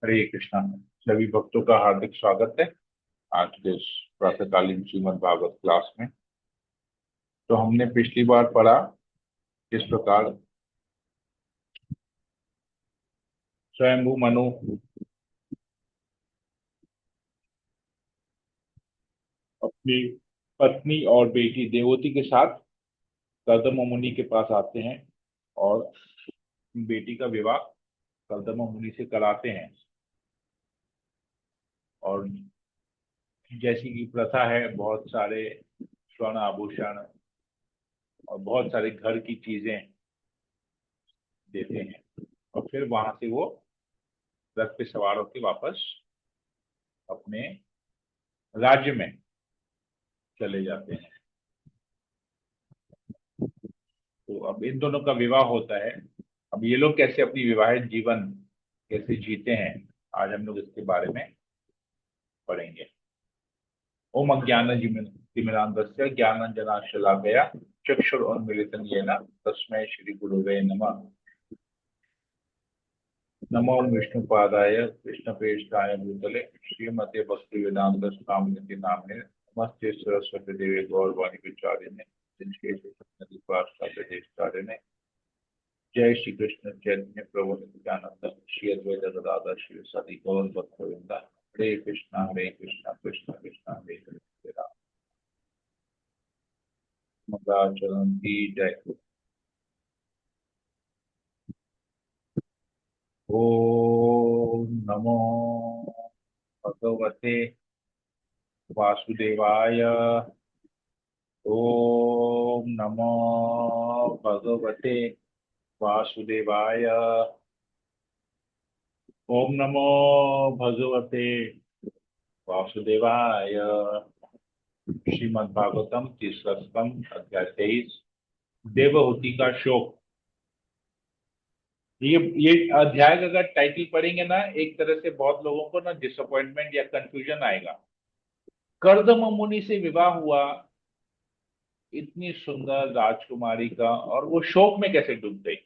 हरे कृष्णा। सभी भक्तों का हार्दिक स्वागत है आज के इस प्रातःकालीन श्रीमद् भागवत क्लास में। तो हमने पिछली बार पढ़ा किस प्रकार स्वयंभू मनु अपनी पत्नी और बेटी देवती के साथ कर्दम मुनि के पास आते हैं और बेटी का विवाह कर्दम मुनि से कराते हैं। और जैसी कि प्रथा है, बहुत सारे स्वर्ण आभूषण और बहुत सारे घर की चीजें देते हैं और फिर वहां से वो रथ पे सवार होकर वापस अपने राज्य में चले जाते हैं। तो अब इन दोनों का विवाह होता है। अब ये लोग कैसे अपनी विवाहित जीवन कैसे जीते हैं, आज हम लोग इसके बारे में पढ़ेंगे। ओम तिमिरांधस्य ज्ञानांजनाशलाकया चक्षुरुन्मीलितं येन तस्मै श्री गुरुवे नमः। नमो विष्णुपादाय कृष्णप्रेष्ठाय भूतले श्रीमते भक्तिवेदांत स्वामिनिधि नामिने नमस्ते सरस्वती देवी गौरवाणी विचारिणे जिनके जय श्री कृष्ण चैतन्य प्रभु नित्यानंद श्री अद्वैत गदाधर श्री सदी गौर भक्तवृंदा। हरे कृष्णा कृष्ण कृष्ण हरे हरे हरे राम मंगलाचरण की जय। ओम नमो भगवते वासुदेवाय। ओम नमो भगवते वासुदेवाय। ओम नमो भगवते वासुदेवाय। श्रीमद् भागवतम तीसरा स्कंद अध्याय 23 देवहूति का शोक। ये अध्याय का अगर टाइटल पढ़ेंगे ना, एक तरह से बहुत लोगों को ना डिसअपॉइंटमेंट या कंफ्यूजन आएगा। कर्दम मुनि से विवाह हुआ इतनी सुंदर राजकुमारी का, और वो शोक में कैसे डूब गई?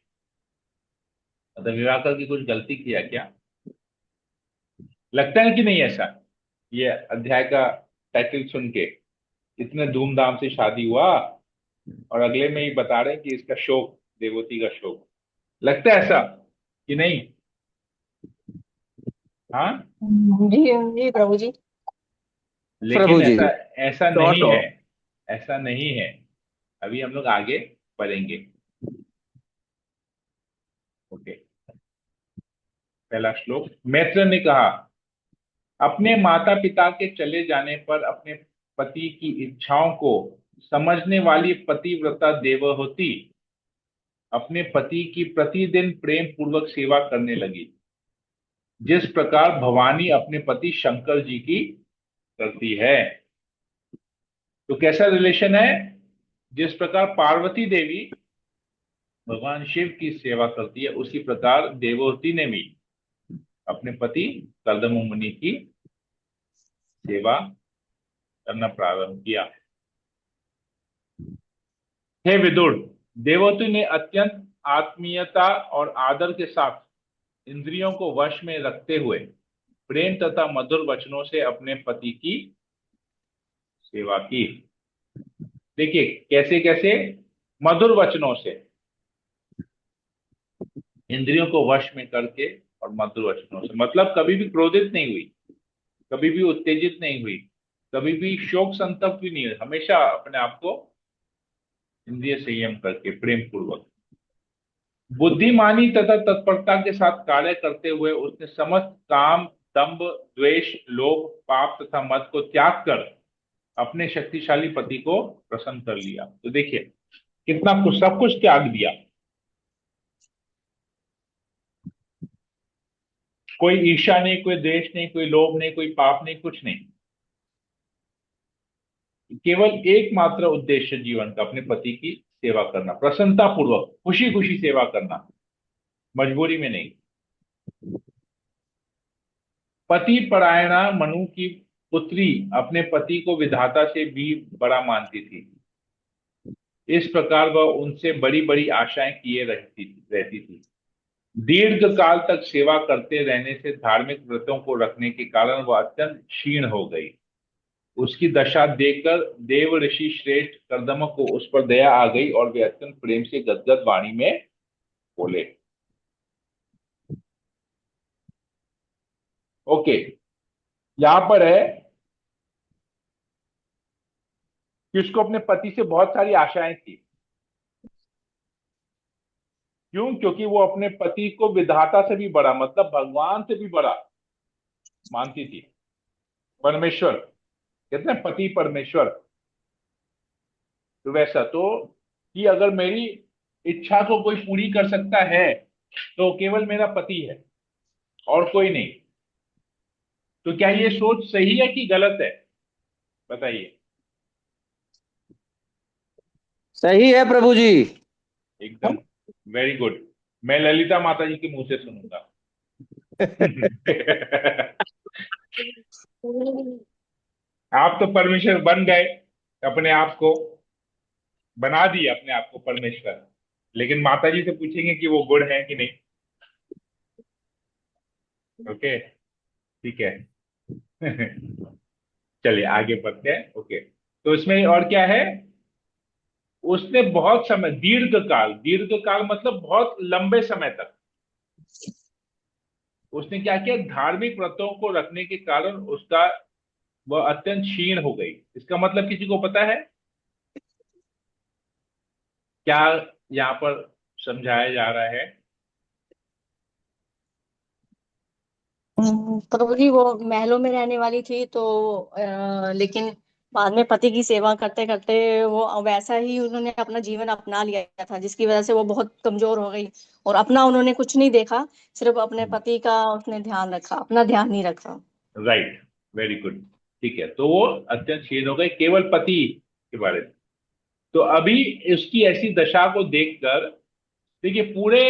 मतलब विवाह करके कुछ गलती किया क्या? लगता है कि नहीं ऐसा? ये अध्याय का टाइटल सुन के इतने धूमधाम से शादी हुआ और अगले में ही बता रहे हैं कि इसका शोक, देवती का शोक। लगता है ऐसा कि नहीं? हाँ। जी जी प्रभु जी। लेकिन प्रभु जी। ऐसा ऐसा शॉर्ट नहीं हो। है। ऐसा नहीं है। अभी हम लोग आगे पढ़ेंगे। ओके। पहला श्लोक। मैत्र ने कहा, अपने माता पिता के चले जाने पर अपने पति की इच्छाओं को समझने वाली पतिव्रता देवहूति अपने पति की प्रतिदिन प्रेम पूर्वक सेवा करने लगी, जिस प्रकार भवानी अपने पति शंकर जी की करती है। तो कैसा रिलेशन है? जिस प्रकार पार्वती देवी भगवान शिव की सेवा करती है, उसी प्रकार देवहूति ने भी अपने पति कर्दम मुनि की सेवा करना प्रारंभ किया। हे विदुर, देवहूति ने अत्यंत आत्मीयता और आदर के साथ इंद्रियों को वश में रखते हुए प्रेम तथा मधुर वचनों से अपने पति की सेवा की। देखिए कैसे कैसे, मधुर वचनों से, इंद्रियों को वश में करके और मधुर वचनों से, मतलब कभी भी क्रोधित नहीं हुई, कभी भी उत्तेजित नहीं हुई, कभी भी शोक संतप्त भी नहीं हुई, हमेशा अपने आप को इंद्रिय संयम करके प्रेम पूर्वक बुद्धिमानी तथा तत्परता के साथ कार्य करते हुए उसने समस्त काम, दंभ, द्वेष, लोभ, पाप तथा मद को त्याग कर अपने शक्तिशाली पति को प्रसन्न कर लिया। तो देखिए कितना कुछ, सब कुछ त्याग दिया। कोई ईर्ष्या नहीं, कोई द्वेष नहीं, कोई लोभ नहीं, कोई पाप नहीं, कुछ नहीं। केवल एकमात्र उद्देश्य जीवन का अपने पति की सेवा करना, प्रसन्नता पूर्वक खुशी खुशी सेवा करना, मजबूरी में नहीं। पति परायणा मनु की पुत्री अपने पति को विधाता से भी बड़ा मानती थी। इस प्रकार वह उनसे बड़ी बड़ी आशाएं किए रहती रहती थी। दीर्घ काल तक सेवा करते रहने से धार्मिक व्रतों को रखने के कारण वह अत्यंत क्षीण हो गई। उसकी दशा देखकर देव ऋषि श्रेष्ठ कर्दम को उस पर दया आ गई और वे अत्यंत प्रेम से गदगद वाणी में बोले। ओके, यहां पर है कि उसको अपने पति से बहुत सारी आशाएं थी। क्यों? क्योंकि वो अपने पति को विधाता से भी बड़ा, मतलब भगवान से भी बड़ा मानती थी। परमेश्वर कहते हैं, पति परमेश्वर। तो वैसा तो, कि अगर मेरी इच्छा को कोई पूरी कर सकता है तो केवल मेरा पति है और कोई नहीं। तो क्या ये सोच सही है कि गलत है? बताइए। सही है प्रभु जी। एकदम वेरी गुड। मैं ललिता माता जी के मुंह से सुनूंगा। आप तो परमेश्वर बन गए, अपने आप को बना दिए, अपने आप को परमेश्वर। लेकिन माता जी से पूछेंगे कि वो गुण है कि नहीं। ओके, ठीक है। चलिए आगे बढ़ते हैं। ओके, तो इसमें और क्या है? उसने बहुत समय, दीर्घ काल, दीर्घ काल मतलब बहुत लंबे समय तक उसने क्या किया, धार्मिक व्रतों को रखने के कारण उसका वह अत्यंत क्षीण हो गई। इसका मतलब किसी को पता है क्या यहाँ पर समझाया जा रहा है? प्रभु जी, वो महलों में रहने वाली थी तो लेकिन बाद में पति की सेवा करते करते वो वैसा ही उन्होंने अपना जीवन अपना लिया था, जिसकी वजह से वो बहुत कमजोर हो गई। और अपना उन्होंने कुछ नहीं देखा, सिर्फ अपने पति का उसने ध्यान रखा, अपना ध्यान नहीं रखा। Right, very good. ठीक है, तो वो अत्यंत क्षीण हो गए केवल पति के बारे में। तो अभी उसकी ऐसी दशा को देखकर, देखिए, पूरे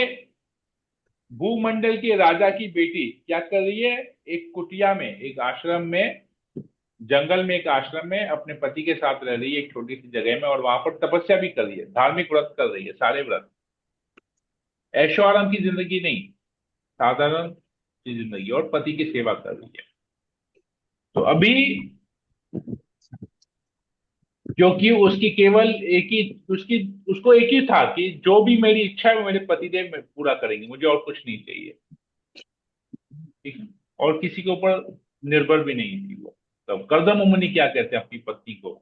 भूमंडल के राजा की बेटी क्या कर रही है? एक कुटिया में, एक आश्रम में, जंगल में एक आश्रम में अपने पति के साथ रह रही है, एक छोटी सी जगह में, और वहां पर तपस्या भी कर रही है, धार्मिक व्रत कर रही है, सारे व्रत। ऐशो आराम की जिंदगी नहीं, साधारण सी जिंदगी, और पति की सेवा कर रही है। तो अभी, क्योंकि उसकी केवल एक ही, उसकी उसको एक ही था कि जो भी मेरी इच्छा है वो मेरे पतिदेव में पूरा करेंगे, मुझे और कुछ नहीं चाहिए। ठीक है? और किसी के ऊपर निर्भर भी नहीं थी वो। तब कर्दम मुनि क्या कहते हैं अपनी पत्नी को?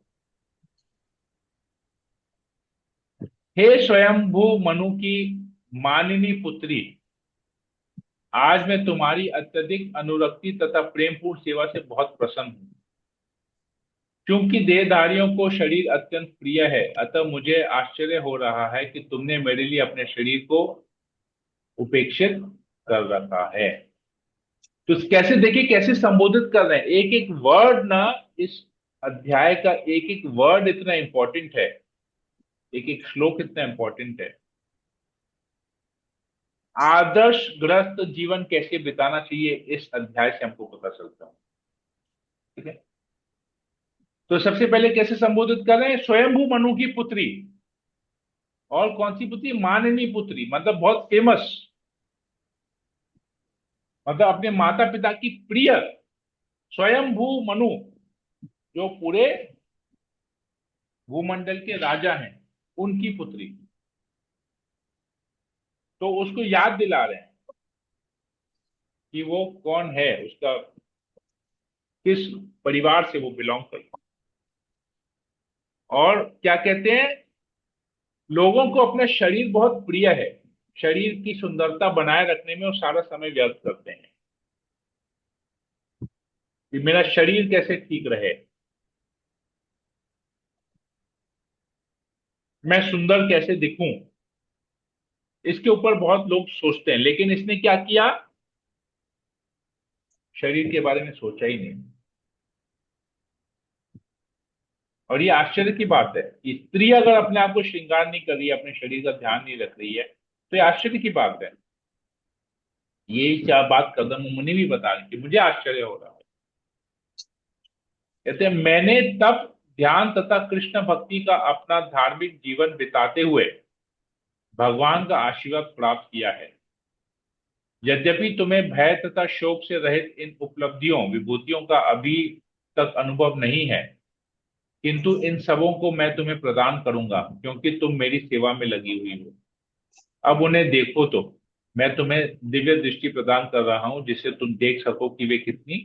हे स्वयंभू मनु की मानिनी पुत्री, आज मैं तुम्हारी अत्यधिक अनुरक्ति तथा प्रेमपूर्ण सेवा से बहुत प्रसन्न हूं। क्योंकि देहधारियों को शरीर अत्यंत प्रिय है, अतः मुझे आश्चर्य हो रहा है कि तुमने मेरे लिए अपने शरीर को उपेक्षित कर रखा है। तो कैसे, देखिए कैसे संबोधित कर रहे हैं, एक एक वर्ड ना, इस अध्याय का एक एक वर्ड इतना इंपॉर्टेंट है, एक एक श्लोक इतना इंपॉर्टेंट है। आदर्श ग्रस्त जीवन कैसे बिताना चाहिए, इस अध्याय से हमको पता चलता है। ठीक है, तो सबसे पहले कैसे संबोधित कर रहे हैं? स्वयंभू मनु की पुत्री। और कौन सी पुत्री? माननी पुत्री, मतलब बहुत फेमस, मतलब अपने माता पिता की प्रिय, स्वयंभू मनु, जो पूरे भूमंडल के राजा हैं, उनकी पुत्री। तो उसको याद दिला रहे हैं कि वो कौन है, उसका किस परिवार से वो बिलोंग करता है। और क्या कहते हैं, लोगों को अपना शरीर बहुत प्रिय है, शरीर की सुंदरता बनाए रखने में वो सारा समय व्यर्थ करते हैं कि मेरा शरीर कैसे ठीक रहे, मैं सुंदर कैसे दिखूं, इसके ऊपर बहुत लोग सोचते हैं। लेकिन इसने क्या किया? शरीर के बारे में सोचा ही नहीं। और ये आश्चर्य की बात है कि स्त्री अगर अपने आप को श्रृंगार नहीं कर रही है, अपने शरीर का ध्यान नहीं रख रही है, तो ये आश्चर्य की बात है। ये क्या बात कदम मुनि भी बता रही थी, मुझे आश्चर्य हो रहा है। कहते हैं, मैंने तप, ध्यान तथा कृष्ण भक्ति का अपना धार्मिक जीवन बिताते हुए भगवान का आशीर्वाद प्राप्त किया है। यद्यपि तुम्हें भय तथा शोक से रहित इन उपलब्धियों विभूतियों का अभी तक अनुभव नहीं है, किंतु इन सबों को मैं तुम्हें प्रदान करूंगा क्योंकि तुम मेरी सेवा में लगी हुई हो। अब उन्हें देखो तो मैं तुम्हें दिव्य दृष्टि प्रदान कर रहा हूं जिससे तुम देख सको कि वे कितनी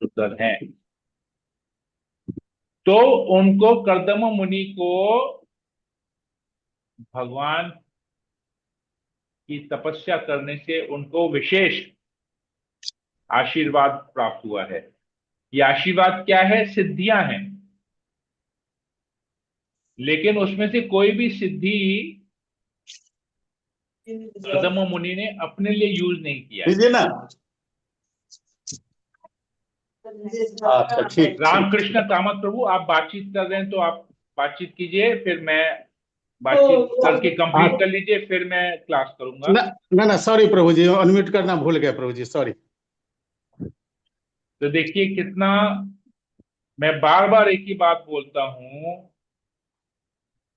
सुंदर हैं। तो उनको कर्दम मुनि को भगवान की तपस्या करने से उनको विशेष आशीर्वाद प्राप्त हुआ है। ये आशीर्वाद क्या है? सिद्धियां हैं, लेकिन उसमें से कोई भी सिद्धि कर्दम मुनि ने अपने लिए यूज नहीं किया है। लीजिए ना। अच्छा, ठीक ठीक। रामकृष्ण कामत प्रभु, आप बातचीत कर रहे हैं तो आप बातचीत कीजिए, फिर मैं बातचीत करके कंप्लीट कर लीजिए, फिर मैं क्लास करूंगा। ना ना ना, सॉरी प्रभु जी, अनम्यूट करना भूल गया प्रभु जी, सॉरी। तो देखिए कितना, मैं बार बार एक ही बात बोलता हूं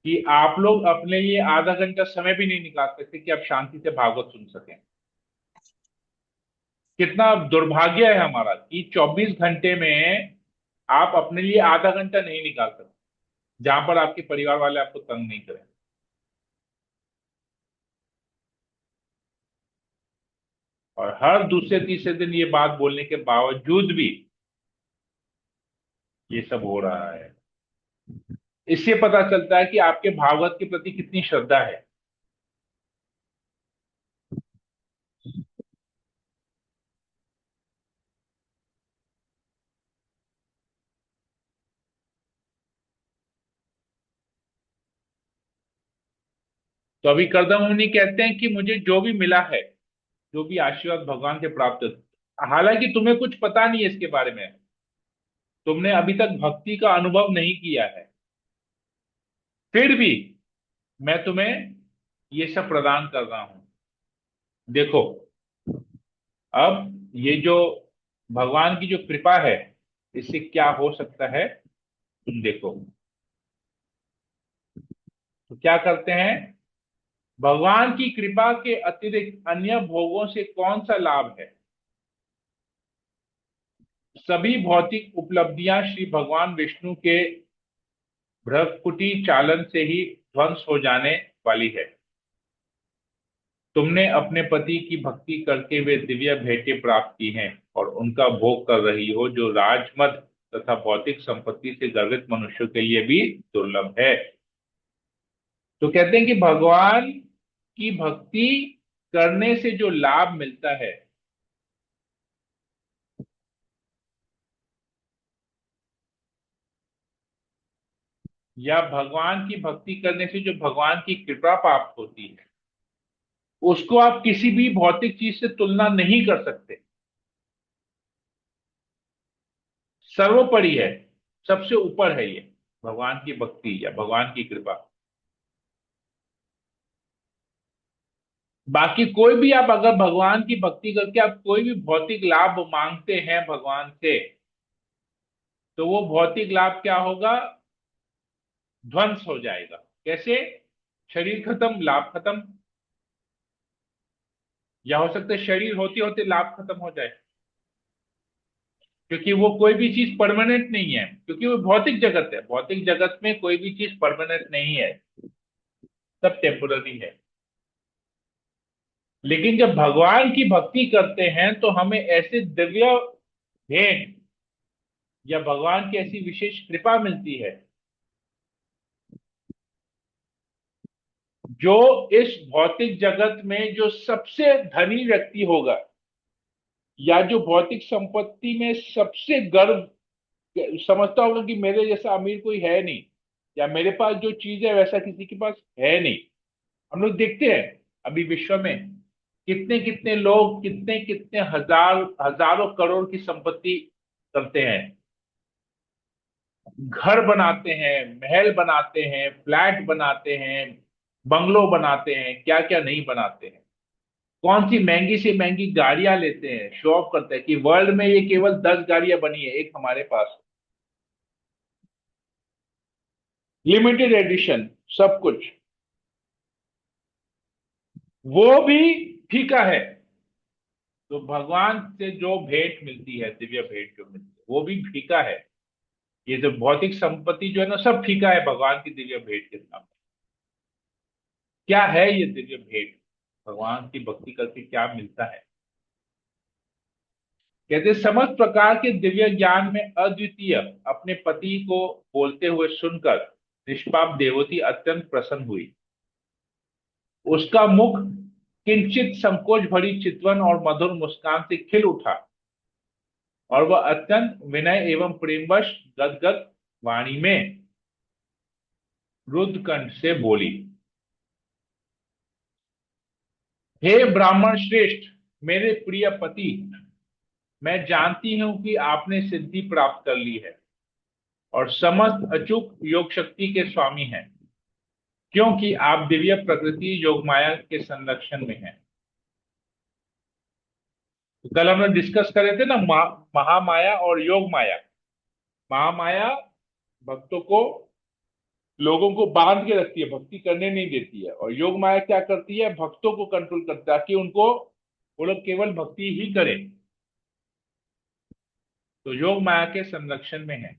कि आप लोग अपने लिए आधा घंटा समय भी नहीं निकाल सकते कि आप शांति से भागवत सुन सकें। कितना दुर्भाग्य है हमारा कि 24 घंटे में आप अपने लिए आधा घंटा नहीं निकाल सकते जहां पर आपके परिवार वाले आपको तंग नहीं करें। और हर दूसरे तीसरे दिन ये बात बोलने के बावजूद भी ये सब हो रहा है। इससे पता चलता है कि आपके भागवत के प्रति कितनी श्रद्धा है। तो अभी करदम मुनि कहते हैं कि मुझे जो भी मिला है, जो भी आशीर्वाद भगवान से प्राप्त, हालांकि तुम्हें कुछ पता नहीं है इसके बारे में, तुमने अभी तक भक्ति का अनुभव नहीं किया है, फिर भी मैं तुम्हें ये सब प्रदान कर रहा हूं। देखो, अब ये जो भगवान की जो कृपा है, इससे क्या हो सकता है तुम देखो। तो क्या करते हैं, भगवान की कृपा के अतिरिक्त अन्य भोगों से कौन सा लाभ है? सभी भौतिक उपलब्धियां श्री भगवान विष्णु के भ्रकुटी चालन से ही ध्वंस हो जाने वाली है। तुमने अपने पति की भक्ति करके वे दिव्य भेंटें प्राप्त की हैं और उनका भोग कर रही हो, जो राजमद तथा भौतिक संपत्ति से गर्वित मनुष्यों के लिए भी दुर्लभ है। तो कहते हैं कि भगवान की भक्ति करने से जो लाभ मिलता है, या भगवान की भक्ति करने से जो भगवान की कृपा प्राप्त होती है, उसको आप किसी भी भौतिक चीज से तुलना नहीं कर सकते। सर्वोपरि है, सबसे ऊपर है ये भगवान की भक्ति या भगवान की कृपा। बाकी कोई भी, आप अगर भगवान की भक्ति करके आप कोई भी भौतिक लाभ मांगते हैं भगवान से, तो वो भौतिक लाभ क्या होगा? ध्वंस हो जाएगा। कैसे? शरीर खत्म, लाभ खत्म, या हो सकता है शरीर होते होते लाभ खत्म हो जाए, क्योंकि वो कोई भी चीज परमानेंट नहीं है, क्योंकि वो भौतिक जगत है। भौतिक जगत में कोई भी चीज परमानेंट नहीं है, सब टेम्पोररी है। लेकिन जब भगवान की भक्ति करते हैं तो हमें ऐसे दिव्य भेंट या भगवान की ऐसी विशेष कृपा मिलती है, जो इस भौतिक जगत में जो सबसे धनी व्यक्ति होगा, या जो भौतिक संपत्ति में सबसे गर्व समझता होगा कि मेरे जैसा अमीर कोई है नहीं, या मेरे पास जो चीज है वैसा किसी के पास है नहीं। हम लोग देखते हैं अभी विश्व में कितने कितने लोग कितने कितने हजारों करोड़ की संपत्ति करते हैं, घर बनाते हैं, महल बनाते हैं, फ्लैट बनाते हैं, बंगलो बनाते हैं, क्या क्या नहीं बनाते हैं। कौन सी महंगी से महंगी गाड़ियां लेते हैं, शो ऑफ करते हैं कि वर्ल्ड में ये केवल 10 गाड़ियां बनी है, एक हमारे पास, लिमिटेड एडिशन, सब कुछ। वो भी फीका है, तो भगवान से जो भेंट मिलती है, दिव्य भेंट जो मिलती है, वो भी फीका है। ये जो भौतिक संपत्ति जो है ना, सब फीका है भगवान की दिव्य भेंट के सामने। क्या है ये दिव्य भेंट? भगवान की भक्ति करके क्या मिलता है? कहते समस्त प्रकार के दिव्य ज्ञान में अद्वितीय अपने पति को बोलते हुए सुनकर निष्पाप देवती अत्यंत प्रसन्न हुई। उसका मुख किंचित संकोच भरी चितवन और मधुर मुस्कान से खिल उठा और वह अत्यंत विनय एवं प्रेमवश गदगद वाणी में रुद्र कंठ से बोली, हे ब्राह्मण श्रेष्ठ, मेरे प्रिय पति, मैं जानती हूं कि आपने सिद्धि प्राप्त कर ली है और समस्त अचूक योग शक्ति के स्वामी हैं, क्योंकि आप दिव्य प्रकृति योग माया के संरक्षण में हैं। तो कल हमने डिस्कस करे थे ना, महामाया और योग माया। महामाया भक्तों को, लोगों को बांध के रखती है, भक्ति करने नहीं देती है। और योग माया क्या करती है? भक्तों को कंट्रोल करता है, कि उनको, वो लोग केवल भक्ति ही करें। तो योग माया के संरक्षण में है।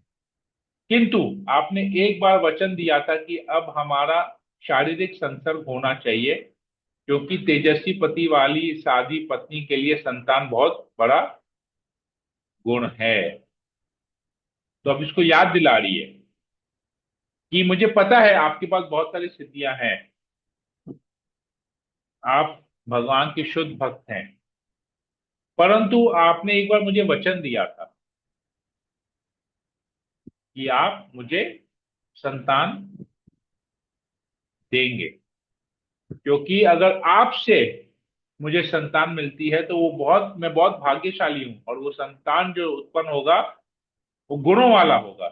किंतु आपने एक बार वचन दिया था कि अब हमारा शारीरिक संसर्ग होना चाहिए, क्योंकि तेजस्वी पति वाली साधी पत्नी के लिए संतान बहुत बड़ा गुण है। तो अब इसको याद दिला रही है कि मुझे पता है आपके पास बहुत सारी सिद्धियां हैं, आप भगवान के शुद्ध भक्त हैं, परंतु आपने एक बार मुझे वचन दिया था कि आप मुझे संतान देंगे, क्योंकि अगर आपसे मुझे संतान मिलती है तो वो बहुत, मैं बहुत भाग्यशाली हूं, और वो संतान जो उत्पन्न होगा वो गुणों वाला होगा,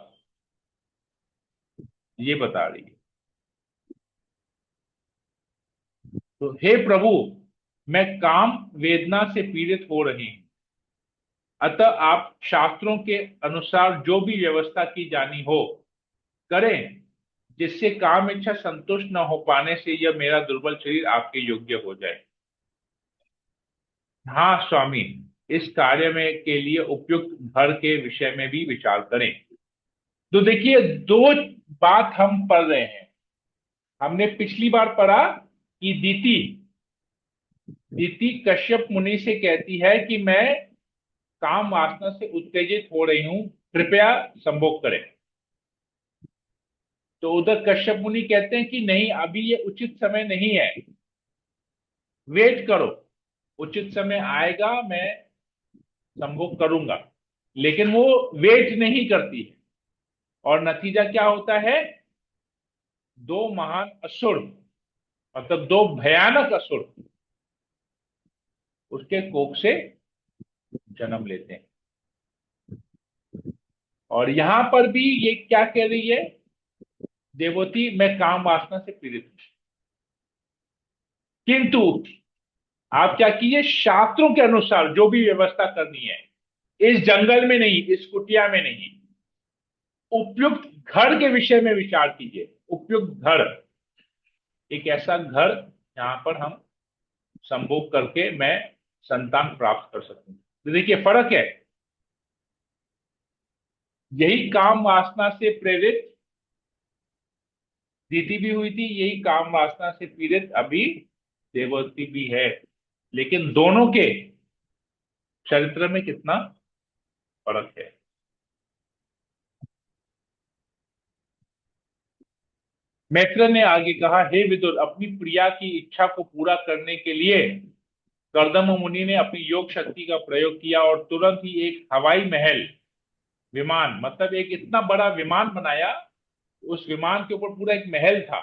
ये बता रही है। तो हे प्रभु, मैं काम वेदना से पीड़ित हो रही हूं, अतः आप शास्त्रों के अनुसार जो भी व्यवस्था की जानी हो करें, जिससे काम इच्छा संतुष्ट न हो पाने से यह मेरा दुर्बल शरीर आपके योग्य हो जाए। हाँ स्वामी, इस कार्य में के लिए उपयुक्त घर के विषय में भी विचार करें। तो देखिए, दो बात हम पढ़ रहे हैं। हमने पिछली बार पढ़ा कि दीति दीति कश्यप मुनि से कहती है कि मैं काम वासना से उत्तेजित हो रही हूं, कृपया संभोग करें। तो उधर कश्यप मुनि कहते हैं कि नहीं, अभी ये उचित समय नहीं है, वेट करो, उचित समय आएगा, मैं संभोग करूंगा। लेकिन वो वेट नहीं करती है, और नतीजा क्या होता है? दो महान असुर, मतलब दो भयानक असुर उसके कोख से जन्म लेते हैं। और यहां पर भी ये क्या कह रही है देवती? मैं काम वासना से पीड़ित हूं, किंतु आप क्या कीजिए, शास्त्रों के अनुसार जो भी व्यवस्था करनी है, इस जंगल में नहीं, इस कुटिया में नहीं, उपयुक्त घर के विषय में विचार कीजिए। उपयुक्त घर, एक ऐसा घर जहां पर हम संभोग करके मैं संतान प्राप्त कर सकूं। तो देखिए फर्क है, यही काम वासना से प्रेरित दीति भी हुई थी, यही काम वासना से पीड़ित अभी देवती भी है, लेकिन दोनों के चरित्र में कितना फर्क है। मैत्र ने आगे कहा, हे विदुर, अपनी प्रिया की इच्छा को पूरा करने के लिए कर्दम मुनि ने अपनी योग शक्ति का प्रयोग किया और तुरंत ही एक हवाई महल, विमान, मतलब एक इतना बड़ा विमान बनाया, उस विमान के ऊपर पूरा एक महल था,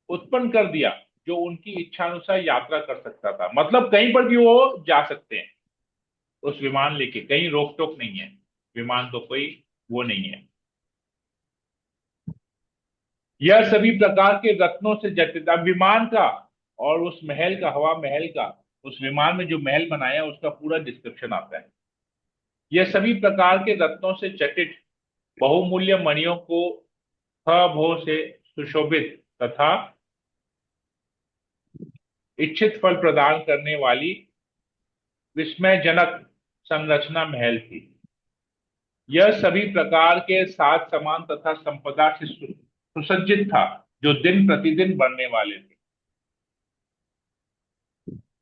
उत्पन्न कर दिया, जो उनकी इच्छा अनुसार यात्रा कर सकता था। मतलब कहीं पर भी वो जा सकते हैं उस विमान लेके, कहीं रोक टोक नहीं है, विमान तो कोई वो नहीं है। यह सभी प्रकार के रत्नों से जटित, अब विमान का और उस महल का, हवा महल का, उस विमान में जो महल बनाया उसका पूरा डिस्क्रिप्शन आता है। यह सभी प्रकार के रत्नों से जटित बहुमूल्य मणियों को भो से सुशोभित तथा इच्छित फल प्रदान करने वाली विस्मयजनक संरचना महल थी। यह सभी प्रकार के साज सामान तथा संपदा से सुसज्जित था, जो दिन प्रतिदिन बढ़ने वाले थे।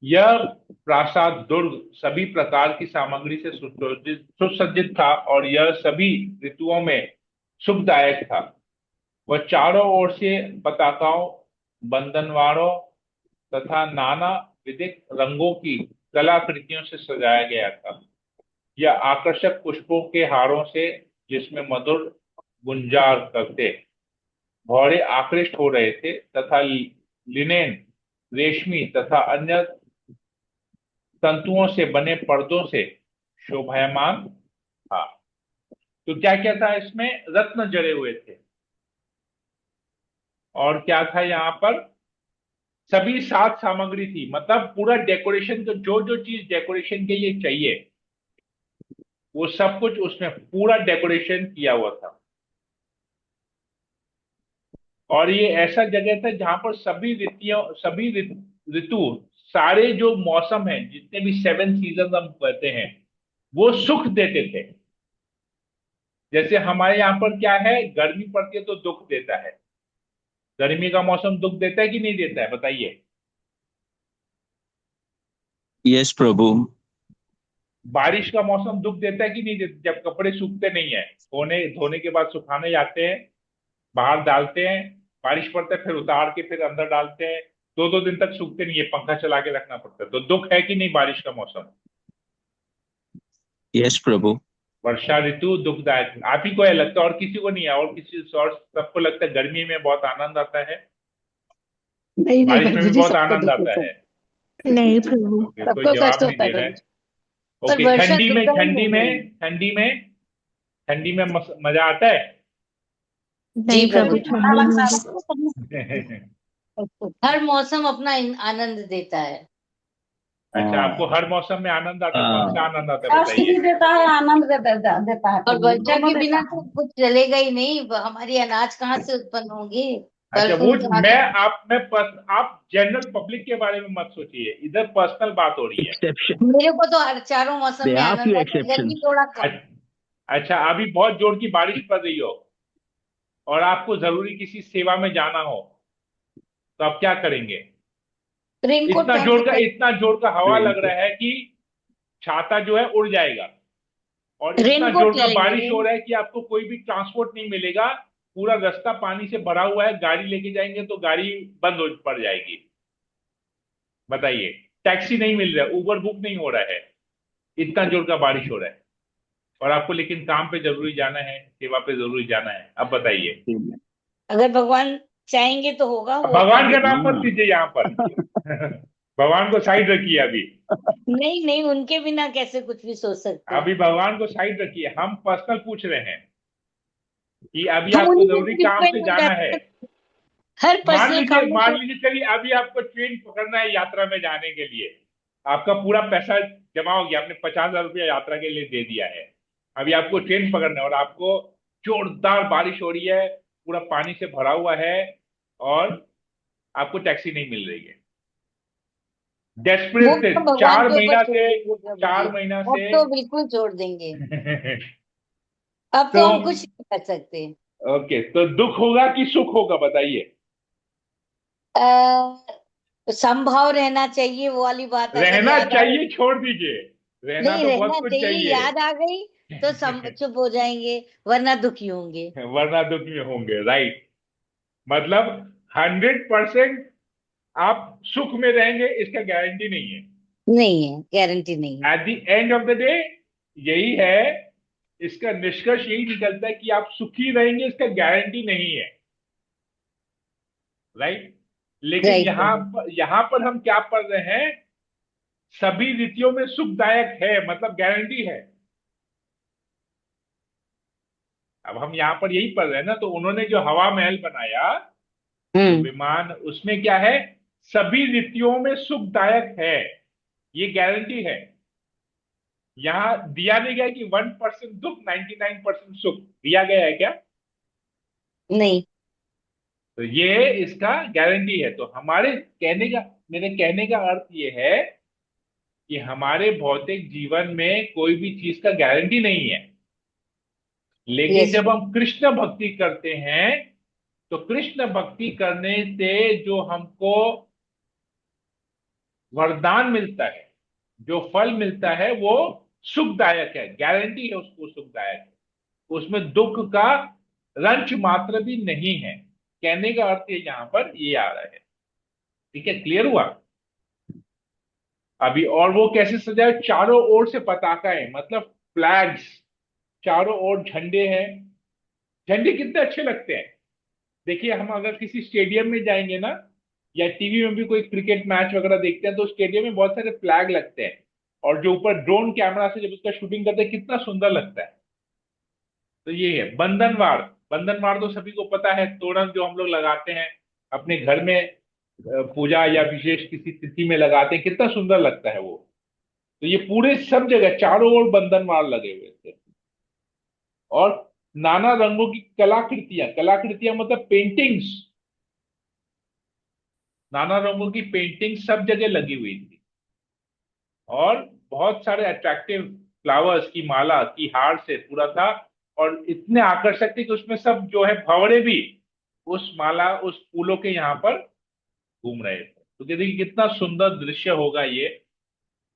यह प्रासाद दुर्ग सभी प्रकार की सामग्री से सुसज्जित सुसज्जित था, और यह सभी ऋतुओं में सुखदायक था। वह चारों ओर से पताकाओं, बंधनवारों तथा नाना विधिक रंगों की कलाकृतियों से सजाया गया था। यह आकर्षक पुष्पों के हारों से, जिसमें मधुर गुंजार करते घोड़े आकृष्ट हो रहे थे, तथा लिनेन, रेशमी तथा अन्य तंतुओं से बने पर्दों से शोभायमान था। तो क्या क्या था इसमें? रत्न जड़े हुए थे, और क्या था यहाँ पर? सभी सात सामग्री थी, मतलब पूरा डेकोरेशन का जो जो चीज डेकोरेशन के लिए चाहिए वो सब कुछ उसमें पूरा डेकोरेशन किया हुआ था। और ये ऐसा जगह था जहां पर सभी ऋतु, सारे जो मौसम है, जितने भी 7 सीजन हम कहते हैं, वो सुख देते थे। जैसे हमारे यहाँ पर क्या है, गर्मी पड़ती है तो दुख देता है। गर्मी का मौसम दुख देता है कि नहीं देता है, बताइए। यस प्रभु। बारिश का मौसम दुख देता है कि नहीं देता, जब कपड़े सूखते नहीं है, धोने धोने के बाद सुखाने जाते हैं, बाहर डालते हैं, बारिश पड़ता है, फिर उतार के फिर अंदर डालते हैं, 2-2 दिन तक सूखते नहीं है, पंखा चला के रखना पड़ता है। तो दुख है कि नहीं बारिश का मौसम? यस प्रभु। वर्षा ऋतु दुखदायक है। आप ही को यह लगता है, और किसी को नहीं है? और किसी और सबको लगता है गर्मी में बहुत आनंद आता है, नहीं नहीं बारिश में प्रभु भी जी, बहुत सबको आनंद दुख आता होता है? है। नहीं प्रभु, ओके, कोई सबको जवाब कष्ट नहीं होता दे है रहा है। प्रभु। पर ओके, वर्षा ठंडी में दुखदाई ठंडी नहीं में ठंडी में ठंडी में मजा आता है? है। जी नहीं प्रभु। प्रभु, ठंडी में हर मौसम अपना आनंद देता है। अच्छा, आपको हर मौसम में आनंद आता है? कौन सा आनंद आता है कष्ट भी बताइए। देता है, आनंद देता है और प्रभु, वर्षा दोनों के देता बिना है। तो कुछ चलेगा ही नहीं, हमारी अनाज कहाँ से उत्पन्न होंगे, फल अच्छा, वो फ्रूट कहाँ मैं से। आप जनरल पब्लिक के बारे में मत सोचिए, इधर पर्सनल बात हो रही है। एक्सेप्शन। मेरे को तो हर चारों मौसम दे में आर फ्यू आनंद आता है, गर्मी एक्सेप्शंस। थोड़ा कम। अच्छा, अभी बहुत जोर की बारिश पड़ रही हो और आपको जरूरी किसी सेवा में जाना हो, तो आप क्या करेंगे? रेनकोट पहन के चल। इतना जोर का हवा लग रहा है कि छाता जो है उड़ जाएगा, और इतना जोर रेनकोट का ले लेंगे, बारिश हो रहा है कि आपको कोई भी ट्रांसपोर्ट नहीं मिलेगा। पूरा रास्ता पानी से भरा हुआ है, गाड़ी लेके जाएंगे तो गाड़ी बंद हो पड़ जाएगी। बताइए, टैक्सी नहीं मिल रहा है, उबर बुक नहीं हो रहा है, इतना जोर का बारिश हो रहा है, और आपको लेकिन काम पे जरूरी जाना है, सेवा पे जरूरी जाना है। अब बताइए। अगर भगवान चाहेंगे तो होगा, अब वो अपना भगवान का नाम मत लीजिए यहाँ पर। भगवान को साइड रखिए अभी। नहीं नहीं, उनके बिना कैसे कुछ भी सोच सकते हैं। अभी भगवान को साइड रखिए, हम पर्सनल पूछ रहे हैं कि अभी हम आपको उन्हीं जरूरी पे काम से डिपेंड हो जाना है। जाते हैं, हर पर्सनल कामों मान को। लीजिए, चलिए अभी आपको ट्रेन पकड़ना है यात्रा में जाने के लिए, आपका पूरा पैसा जमा हो गया, आपने 50,000 रुपया यात्रा के लिए दे दिया है। अभी आपको ट्रेन पकड़ना है और आपको जोरदार बारिश हो रही है, पूरा पानी से भरा हुआ है, और आपको टैक्सी नहीं मिल रही है। वो डेस्परेट थे, तो भगवान के ऊपर छोड़ देंगे प्रभु जी। 4 महीना अब से। तो बिल्कुल छोड़ देंगे, अब तो तो हम कुछ नहीं कर सकते। ओके, तो दुख होगा कि सुख होगा, बताइए। संभाव रहना चाहिए, वो वाली बात अगर रहना याद आ चाहिए छोड़ दीजिए, रहना नहीं, तो बहुत रहना कुछ चाहिए, चाहिए। याद आ गई तो चुप हो जाएंगे, वरना दुखी होंगे। वरना दुख में होंगे, राइट। मतलब 100% आप सुख में रहेंगे इसका गारंटी नहीं है। नहीं है, गारंटी नहीं है। At the end of the day यही है, इसका निष्कर्ष यही निकलता है कि आप सुखी रहेंगे इसका गारंटी नहीं है, राइट। लेकिन राइट प्रभु। यहां पर हम क्या पढ़ रहे हैं? सभी रीतियों में सुखदायक है, मतलब गारंटी है। अब हम यहाँ पर यही पढ़ रहे हैं ना, तो उन्होंने जो हवा महल बनाया, जो हम्म। विमान, उसमें क्या है? सभी रीतियों में सुखदायक है, ये गारंटी है। यहां दिया नहीं गया कि 1% दुख, 99% सुख दिया गया है क्या? नहीं। तो ये इसका गारंटी है। तो मेरे कहने का अर्थ ये है कि हमारे भौतिक जीवन में कोई भी चीज का गारंटी नहीं है, लेकिन यस जब हम कृष्ण भक्ति करते हैं तो कृष्ण भक्ति करने से जो हमको वरदान मिलता है, जो फल मिलता है, वो सुखदायक है, गारंटी है उसको सुखदायक है। उसमें दुख का रंच मात्र भी नहीं है। कहने का अर्थ है यहां पर ये आ रहा है। ठीक है, क्लियर हुआ अभी? और वो कैसे सजाए? चारों ओर से पताका है, मतलब फ्लैग्स, चारों ओर झंडे हैं। झंडे कितने अच्छे लगते हैं। देखिए, हम अगर किसी स्टेडियम में जाएंगे ना, या टीवी में भी कोई क्रिकेट मैच वगैरह देखते हैं, तो स्टेडियम में बहुत सारे फ्लैग लगते हैं, और जो ऊपर ड्रोन कैमरा से जब उसका शूटिंग करते हैं कितना सुंदर लगता है। तो ये है बंधनवार। बंधनवार तो सभी को पता है, तोरण जो हम लोग लगाते हैं अपने घर में, पूजा या विशेष किसी तिथि में लगाते हैं, कितना सुंदर लगता है वो। तो ये पूरे सब जगह चारों ओर बंधनवार लगे हुए थे। और नाना रंगों की कलाकृतियां, कलाकृतियां मतलब पेंटिंग्स, नाना रंगों की पेंटिंग सब जगह लगी हुई थी। और बहुत सारे अट्रैक्टिव फ्लावर्स की माला की हार से पूरा था, और इतने आकर्षक थे कि उसमें सब जो है भंवरे भी उस माला, उस फूलों के यहाँ पर घूम रहे थे। तो देखिए कितना सुंदर दृश्य होगा ये।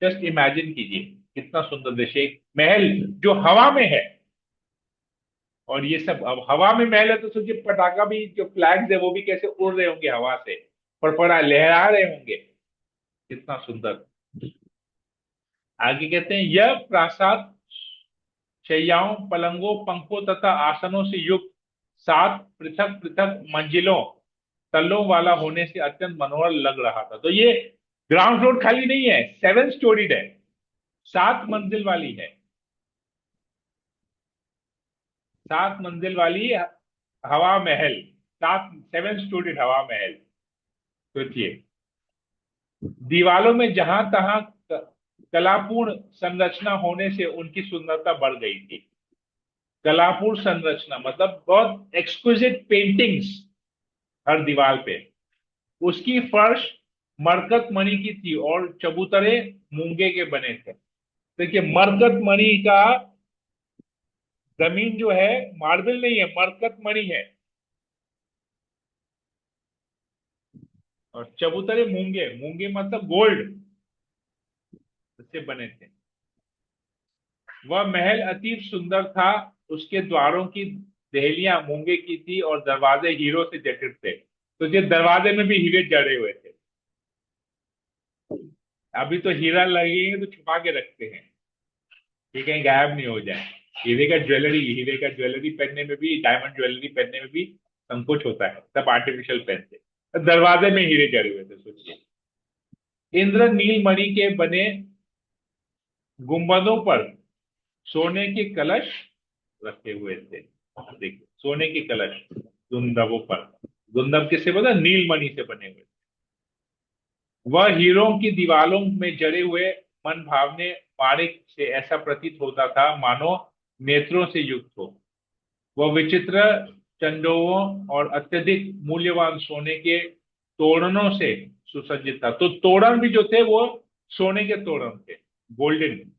जस्ट इमेजिन कीजिए कितना सुंदर दृश्य, एक महल जो हवा में है। और ये सब अब हवा में महल है, तो सोचिए पटाखा भी, जो फ्लैग्स है वो भी कैसे उड़ रहे होंगे हवा से, फड़फड़ा लहरा रहे होंगे। कितना सुंदर। आगे कहते हैं, यह प्रासाद शैयाओं, पलंगों, पंखों तथा आसनों से युक्त 7 पृथक पृथक मंजिलों, तल्लों वाला होने से अत्यंत मनोहर लग रहा था। तो ये ग्राउंड फ्लोर खाली नहीं है, 7 स्टोरीड है, 7 मंजिल वाली है, 7 मंजिल वाली हवा महल, 7 स्टोरीड हवा महल। सोचिए, दीवालों में जहां तहां कलापूर्ण संरचना होने से उनकी सुंदरता बढ़ गई थी। कलापूर्ण संरचना मतलब बहुत एक्सक्विजिट पेंटिंग्स हर दीवार पे। उसकी फर्श मरकत मणि की थी और चबूतरे मूंगे के बने थे। देखिए, मरकत मणि का जमीन जो है मार्बल नहीं है, मरकत मणि है। और चबूतरे मूंगे, मूंगे मतलब गोल्ड से बने थे। वह महल अति सुंदर था। उसके द्वारों की देहलियां मूंगे की थी और दरवाजे हीरो से जटित थे। तो ये दरवाजे में भी हीरे जड़े हुए थे। अभी तो हीरा लगेंगे तो छुपा के रखते हैं कि कहीं गायब नहीं हो जाए। हीरे का ज्वेलरी पहनने में भी, डायमंड ज्वेलरी पहनने में भी संकोच होता है, सब आर्टिफिशियल पहनते। दरवाजे में हीरे जड़े हुए थे, सोचिए। इंद्र नील मणि के बने गुंबदों पर सोने के कलश रखे हुए थे। देखिए, सोने के कलश गुंदबों पर। गुंदब किससे बना? नीलमणि से बने हुए। वह हीरों की दीवालों में जड़े हुए मन भावने माणिक से ऐसा प्रतीत होता था मानो नेत्रों से युक्त हो। वह विचित्र चंडोलों और अत्यधिक मूल्यवान सोने के तोरणों से सुसज्जित था। तो तोरण भी जो थे वो सोने के तोरण थे, गोल्डन।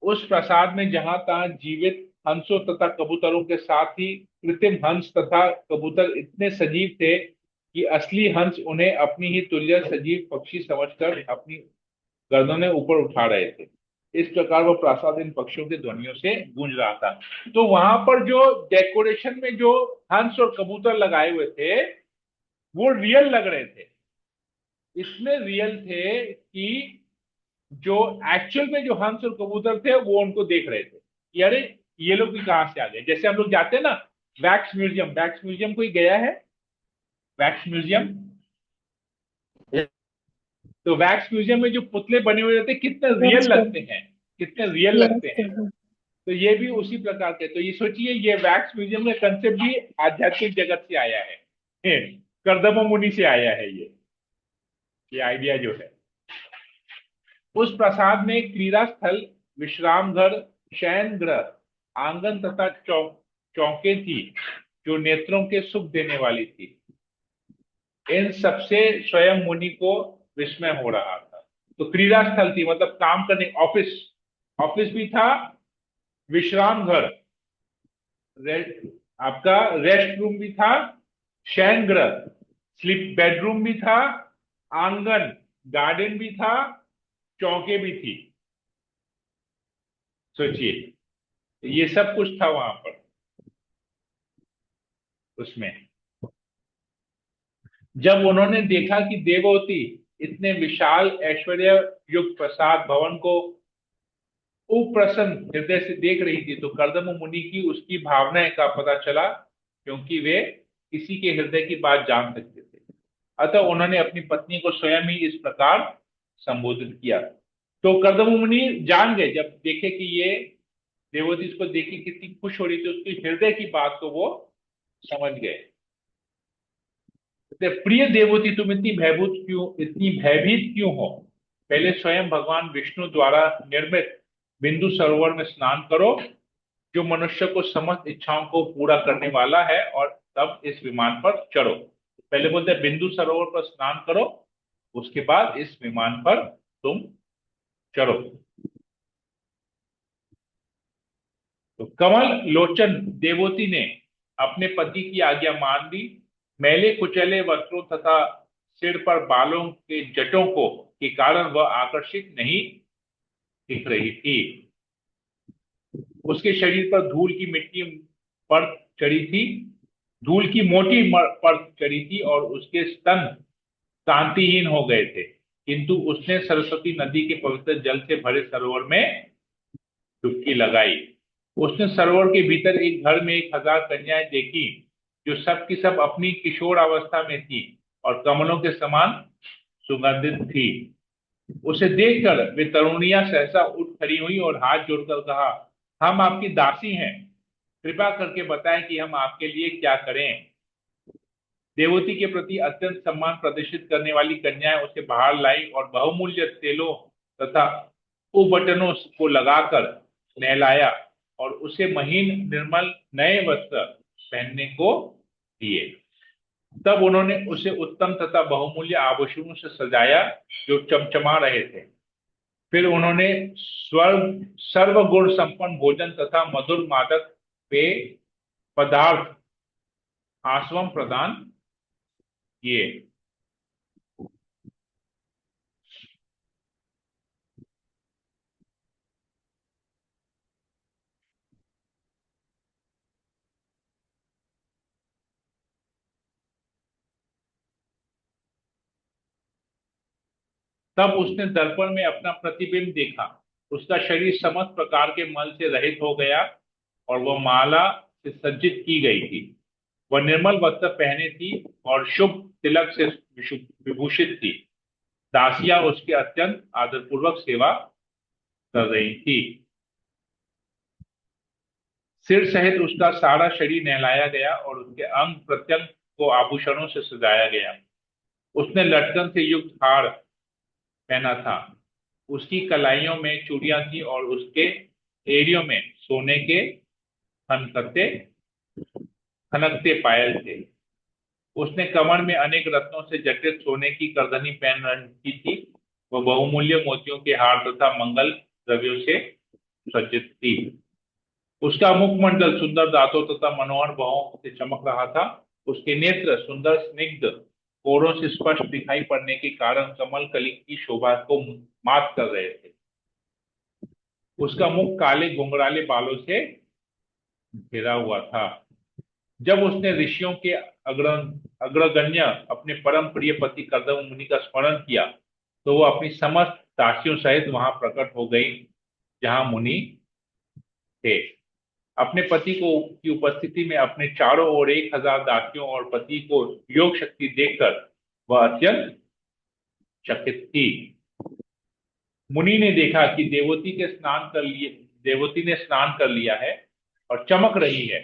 उस प्रासाद में जहां तहां जीवित हंसों तथा कबूतरों के साथ ही कृत्रिम हंस तथा कबूतर इतने सजीव थे कि असली हंस उन्हें अपनी ही तुल्य सजीव पक्षी समझकर अपनी गर्दनें ऊपर उठा रहे थे। इस प्रकार वह प्रासाद इन पक्षियों के ध्वनियों से गूंज रहा था। तो वहां पर जो डेकोरेशन में जो हंस और कबूतर लगाए हुए थे वो रियल लग रहे थे। इतने रियल थे कि जो एक्चुअल में जो हंस और कबूतर थे वो उनको देख रहे थे कि अरे ये लोग भी कहां से आ गए। जैसे हम लोग जाते हैं ना वैक्स म्यूजियम, वैक्स म्यूजियम कोई गया है? वैक्स म्यूजियम, तो वैक्स म्यूजियम में जो पुतले बने हुए रहते हैं कितने रियल यस लगते हैं, कितने रियल लगते हैं। प्रभु। तो ये भी उसी प्रकार के। तो ये सोचिए, ये वैक्स म्यूजियम का कंसेप्ट भी आध्यात्मिक जगत से आया है, कर्दम मुनि से आया है ये आइडिया जो है। उस प्रासाद में क्रीड़ा स्थल, विश्राम घर, शयन गृह, आंगन तथा चौके थी जो नेत्रों के सुख देने वाली थी। इन सबसे स्वयं मुनि को विस्मय हो रहा था। तो क्रीड़ा स्थल थी, मतलब काम करने, ऑफिस, ऑफिस भी था, विश्राम घर, आपका रेस्ट रूम भी था, शयन गृह, स्लीप बेडरूम भी था, आंगन, गार्डन भी था, चौके भी थी। सोचिए, ये सब कुछ था वहां पर उसमें। जब उन्होंने देखा कि देववती इतने विशाल ऐश्वर्य युक्त प्रसाद भवन को उप्रसन्न हृदय से देख रही थी, तो कर्दम मुनि की उसकी भावनाएं का पता चला, क्योंकि वे किसी के हृदय की बात जान सकते थे। अतः उन्होंने अपनी पत्नी को स्वयं ही इस प्रकार संबोधित किया। तो कर्दम मुनि जान गए, जब देखे कि ये देववती इसको देखी कितनी खुश हो रही थी, उसकी हृदय की बात को वो समझ गए। तो प्रिय देववती, तुम इतनी भयभीत क्यों हो? पहले स्वयं भगवान विष्णु द्वारा निर्मित बिंदु सरोवर में स्नान करो, जो मनुष्य को समस्त इच्छाओं को पूरा करने वाला है, और तब इस विमान पर चढ़ो। पहले बोलते हैं बिंदु सरोवर पर स्नान करो, उसके बाद इस विमान पर तुम चढ़ो। तो कमल लोचन देववती ने अपने पति की आज्ञा मान ली। मैले कुचले वस्त्रों तथा सिर पर बालों के जटों को के कारण वह आकर्षित नहीं दिख रही थी। उसके शरीर पर धूल की मिट्टी परत चढ़ी थी, धूल की मोटी परत चढ़ी थी, और उसके स्तन कांतिहीन हो गए थे। किंतु उसने सरस्वती नदी के पवित्र जल से भरे सरोवर में डुबकी लगाई। उसने सरोवर के भीतर एक घर में 1000 कन्याएं देखी, जो सब की सब अपनी किशोर अवस्था में थी और कमलों के समान सुगंधित थी। उसे देखकर वे तरुणियां सहसा उठ खड़ी हुई और हाथ जोड़कर कहा, हम आपकी दासी हैं, कृपा करके बताएं कि हम आपके लिए क्या करें। देववती के प्रति अत्यंत सम्मान प्रदर्शित करने वाली कन्याएं उसे बाहर लाई और बहुमूल्य तेलों तथा उबटनों को लगाकर नहलाया और उसे महीन निर्मल नए वस्त्र पहनने को दिए। तब उन्होंने उसे उत्तम तथा बहुमूल्य आभूषणों से सजाया, जो चमचमा रहे थे। फिर उन्होंने सर्वगुण संपन्न भोजन तथा मधुर मादक पेय पदार्थ आश्वम प्रदान किए। तब उसने दर्पण में अपना प्रतिबिंब देखा। उसका शरीर समस्त प्रकार के मल से रहित हो गया और वह माला से सज्जित की गई थी। वह निर्मल वस्त्र पहने थी और शुभ तिलक से विभूषित थी। दासियां उसकी अत्यंत आदरपूर्वक सेवा कर रही थी। सिर सहित उसका सारा शरीर नहलाया गया और उसके अंग प्रत्यंग को आभूषणों से सजाया गया। उसने लटकन से युक्त हार पहना था, उसकी कलाइयों में चूड़ियां थी और उसके एड़ियों में सोने के खनकते खनकते पायल थे। उसने कमर में अनेक रत्नों से जटित सोने की करधनी पहन रखी थी। वह बहुमूल्य मोतियों के हार तथा मंगल द्रव्यों से सज्जित थी। उसका मुखमंडल सुंदर दांतों तथा मनोहर बाहों से चमक रहा था। उसके नेत्र सुंदर स्निग्ध कोरों से स्पष्ट दिखाई पड़ने के कारण कमल कली की शोभा को मात कर रहे थे। उसका मुख काले घुंघराले बालों से घिरा हुआ था। जब उसने ऋषियों के अग्रगण्य अपने परम प्रिय पति कर्दम मुनि का स्मरण किया, तो वो अपनी समस्त दासियों सहित वहां प्रकट हो गई जहां मुनि थे। अपने पति को की उपस्थिति में अपने चारों ओर 1000 दासियों और पति को योग शक्ति देखकर वह अत्यंत चकित थी। मुनि ने देखा कि देववती ने स्नान कर लिया है और चमक रही है,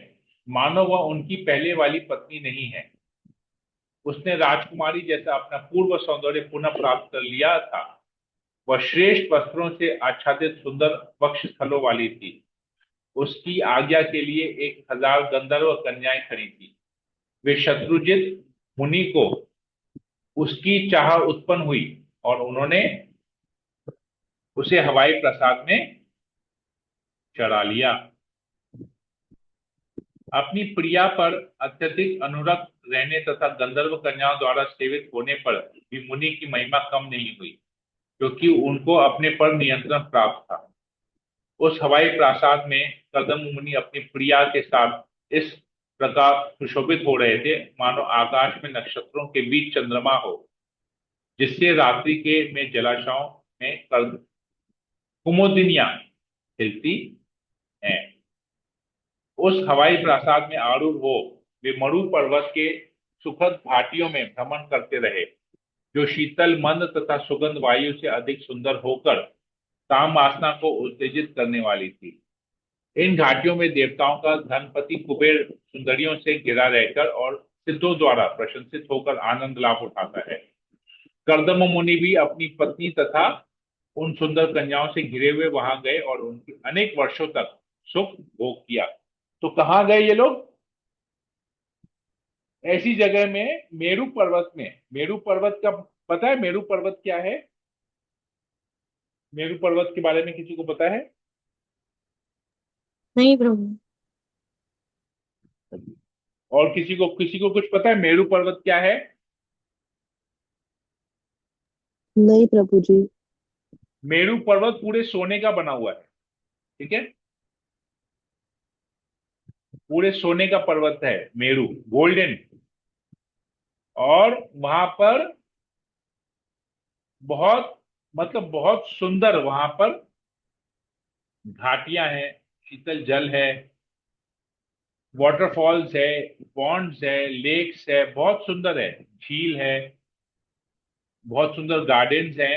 मानो वह उनकी पहले वाली पत्नी नहीं है। उसने राजकुमारी जैसा अपना पूर्व सौंदर्य पुनः प्राप्त कर लिया था। वह श्रेष्ठ वस्त्रों से आच्छादित सुंदर वक्ष स्थलों वाली थी। उसकी आज्ञा के लिए 1000 गंधर्व कन्याएं खड़ी थी। वे शत्रुजित मुनि को उसकी चाह उत्पन्न हुई और उन्होंने उसे हवाई प्रासाद में चढ़ा लिया। अपनी प्रिया पर अत्यधिक अनुरक्त रहने तथा गंधर्व कन्याओं द्वारा सेवित होने पर भी मुनि की महिमा कम नहीं हुई, क्योंकि उनको अपने पर नियंत्रण प्राप्त था। उस हवाई प्रासाद में कदम मुनि अपनी प्रिया के साथ इस प्रकार सुशोभित हो रहे थे, मानो आकाश में नक्षत्रों के बीच चंद्रमा हो, जिससे रात्रि के में जलाशयों में कुमुदिनियां हिलती हैं। उस हवाई प्रासाद में आरूढ़ हो वे मरु पर्वत के सुखद घाटियों में भ्रमण करते रहे, जो शीतल मंद तथा सुगंध वायु से अधिक सुंदर होकर काम वासना को उत्तेजित करने वाली थी। इन घाटियों में देवताओं का धनपति कुबेर सुंदरियों से घिरा रहकर और सिद्धों द्वारा प्रशंसित होकर आनंद लाभ उठाता है। कर्दम मुनि भी अपनी पत्नी तथा उन सुंदर कन्याओं से घिरे हुए वहां गए और उनकी अनेक वर्षों तक सुख भोग किया। तो कहाँ गए ये लोग? ऐसी जगह में, मेरू पर्वत में। मेरू पर्वत का पता है? मेरू पर्वत क्या है? मेरू पर्वत के बारे में किसी को पता है? नहीं प्रभु। और किसी को कुछ पता है मेरू पर्वत क्या है? नहीं प्रभु जी। मेरू पर्वत पूरे सोने का बना हुआ है, ठीक है? पूरे सोने का पर्वत है मेरू, गोल्डन। और वहां पर बहुत, मतलब बहुत सुंदर वहां पर घाटियां हैं, शीतल जल है, वाटरफॉल्स है, पॉन्ड्स है, लेक्स है, बहुत सुंदर है, झील है, बहुत सुंदर गार्डन्स हैं।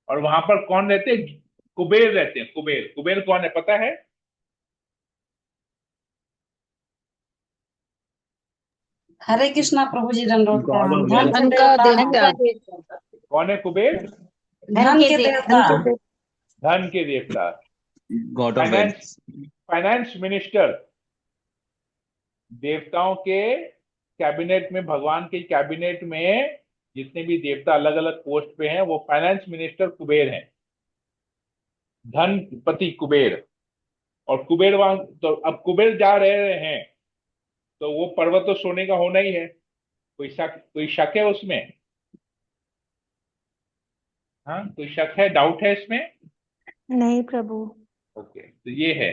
और वहां पर कौन रहते हैं? कुबेर रहते हैं। कुबेर, कुबेर कौन है पता है? हरे कृष्णा प्रभु जी, दंडवत God प्रणाम। of धन wealth. के धन का देवता हैं। देवता। कौन है कुबेर? धन के देवता। धन के देवता। God of finance, wealth. Finance minister. देवताओं के कैबिनेट में, भगवान के कैबिनेट में जितने भी देवता अलग अलग पोस्ट पे हैं, वो फाइनेंस मिनिस्टर कुबेर हैं, धनपति कुबेर। और कुबेर वहां, तो अब कुबेर जा रहे हैं तो वो पर्वत तो सोने का होना ही है। कोई शक है उसमें? हाँ, कोई शक है, डाउट है इसमें? नहीं प्रभु। ओके, तो ये है।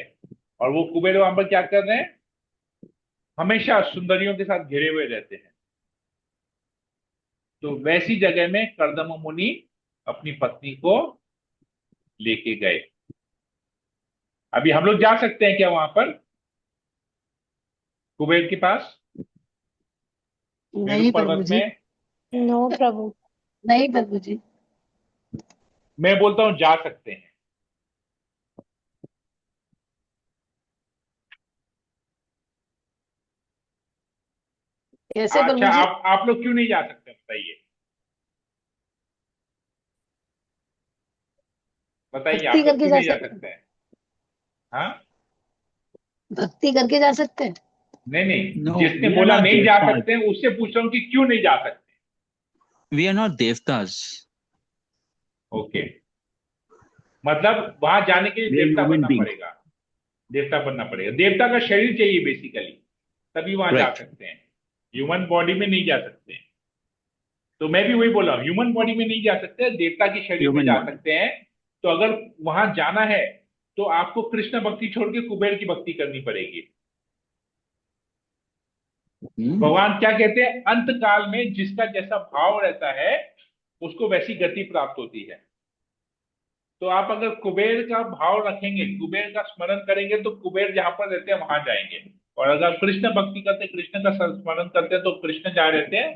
और वो कुबेर वहां पर क्या कर रहे हैं? हमेशा सुंदरियों के साथ घिरे हुए रहते हैं। तो वैसी जगह में कर्दम मुनि अपनी पत्नी को लेके गए। अभी हम लोग जा सकते हैं क्या वहां पर, कुबेर के पास, मेरू नहीं प्रभु पर्वत जी। में? नो प्रभु। नहीं प्रभु जी। मैं बोलता हूं जा सकते हैं। कैसे अच्छा, प्रभु जी? आप लोग क्यों नहीं जा सकते बताइए? बताइए, भक्ति आप लोग करके क्यों जा नहीं जा सकते हैं। सकते हैं? हाँ? भक्ति करके जा सकते हैं। नहीं नहीं, No, जिसने we are बोला not नहीं जा devtas. सकते हैं उससे पूछ रहा हूं कि क्यों नहीं जा सकते? We are not devtas. Okay, मतलब वहां जाने के लिए We are देवता human बनना beings. पड़ेगा। देवता बनना पड़ेगा, देवता का शरीर चाहिए बेसिकली, तभी वहां जा Right. सकते हैं। ह्यूमन बॉडी में नहीं जा सकते हैं। तो मैं भी वही बोल रहा हूँ, ह्यूमन बॉडी में नहीं जा सकते, देवता की शरीर में Human जा body. सकते हैं। तो अगर वहां जाना है तो आपको कृष्ण भक्ति छोड़ के कुबेर की भक्ति करनी पड़ेगी। भगवान क्या कहते हैं? अंत काल में जिसका जैसा भाव रहता है उसको वैसी गति प्राप्त होती है। तो आप अगर कुबेर का भाव रखेंगे, कुबेर का स्मरण करेंगे, तो कुबेर जहां पर रहते हैं वहां जाएंगे। और अगर कृष्ण भक्ति करते, कृष्ण का स्मरण करते हैं, तो कृष्ण जहां रहते हैं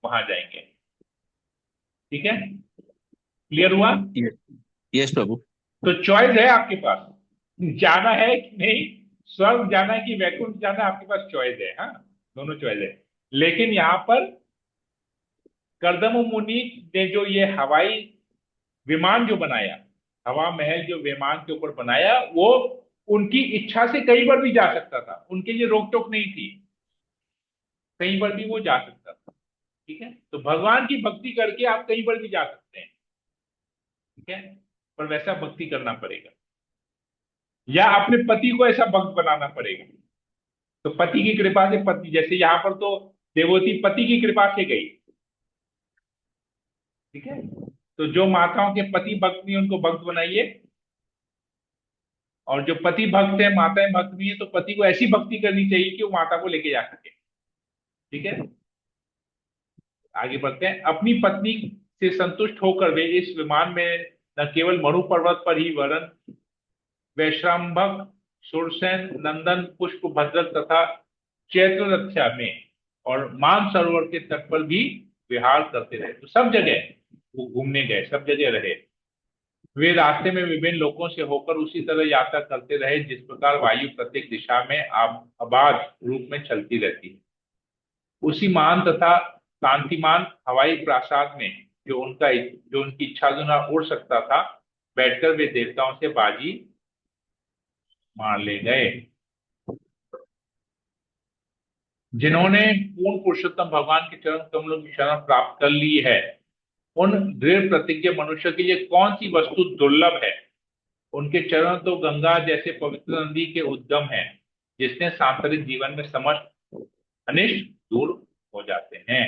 वहां जाएंगे। ठीक है, क्लियर हुआ? Yes. Yes, Prabhu. तो चॉइस है आपके पास, जाना है कि नहीं, स्वर्ग जाना है कि वैकुंठ जाना है, आपके पास चॉइस है। हाँ, दोनों चॉइस है। लेकिन यहां पर कर्दम मुनि ने जो ये हवाई विमान जो बनाया, हवा महल जो विमान के ऊपर बनाया, वो उनकी इच्छा से कहीं पर भी जा सकता था, उनके लिए रोक टोक नहीं थी, कहीं पर भी वो जा सकता था। ठीक है, तो भगवान की भक्ति करके आप कहीं पर भी जा सकते हैं। ठीक है, पर वैसा भक्ति करना पड़ेगा, या अपने पति को ऐसा भक्त बनाना पड़ेगा। तो पति की कृपा से पत्नी, जैसे यहां पर तो देवती पति की कृपा से गई, ठीक है। तो जो माताओं के पति भक्त नहीं उनको भक्त बनाइए, और जो पति भक्त है, माताएं भक्त नहीं है, तो पति को ऐसी भक्ति करनी चाहिए कि वो माता को लेके जा सके, ठीक है। आगे बढ़ते हैं। अपनी पत्नी से संतुष्ट होकर वे इस विमान में न केवल मरु पर्वत पर ही वरन वैश्राम्भक, सुरसेन, नंदन, पुष्प भद्रक तथा चैत्ररथ्या में और मान सरोवर के तट पर भी विहार करते रहे। तो सब जगह वो घूमने गए, सब जगह रहे। वे रास्ते में विभिन्न लोगों से होकर उसी तरह यात्रा करते रहे जिस प्रकार वायु प्रत्येक दिशा में आबाद रूप में चलती रहती है। उसी मान तथा कांतिमान हवाई प्रासाद में जो उनकी इच्छा अनुसार उड़ सकता था, बैठकर वे देवताओं से बाजी मार ले गए। जिन्होंने पूर्ण पुरुषोत्तम भगवान के चरण कमलों की शरण प्राप्त कर ली है, उन दृढ़ प्रतिज्ञ मनुष्य के लिए कौन सी वस्तु दुर्लभ है। उनके चरण तो गंगा जैसे पवित्र नदी के उद्गम है, जिसने सांसारिक जीवन में समस्त अनिष्ट दूर हो जाते हैं।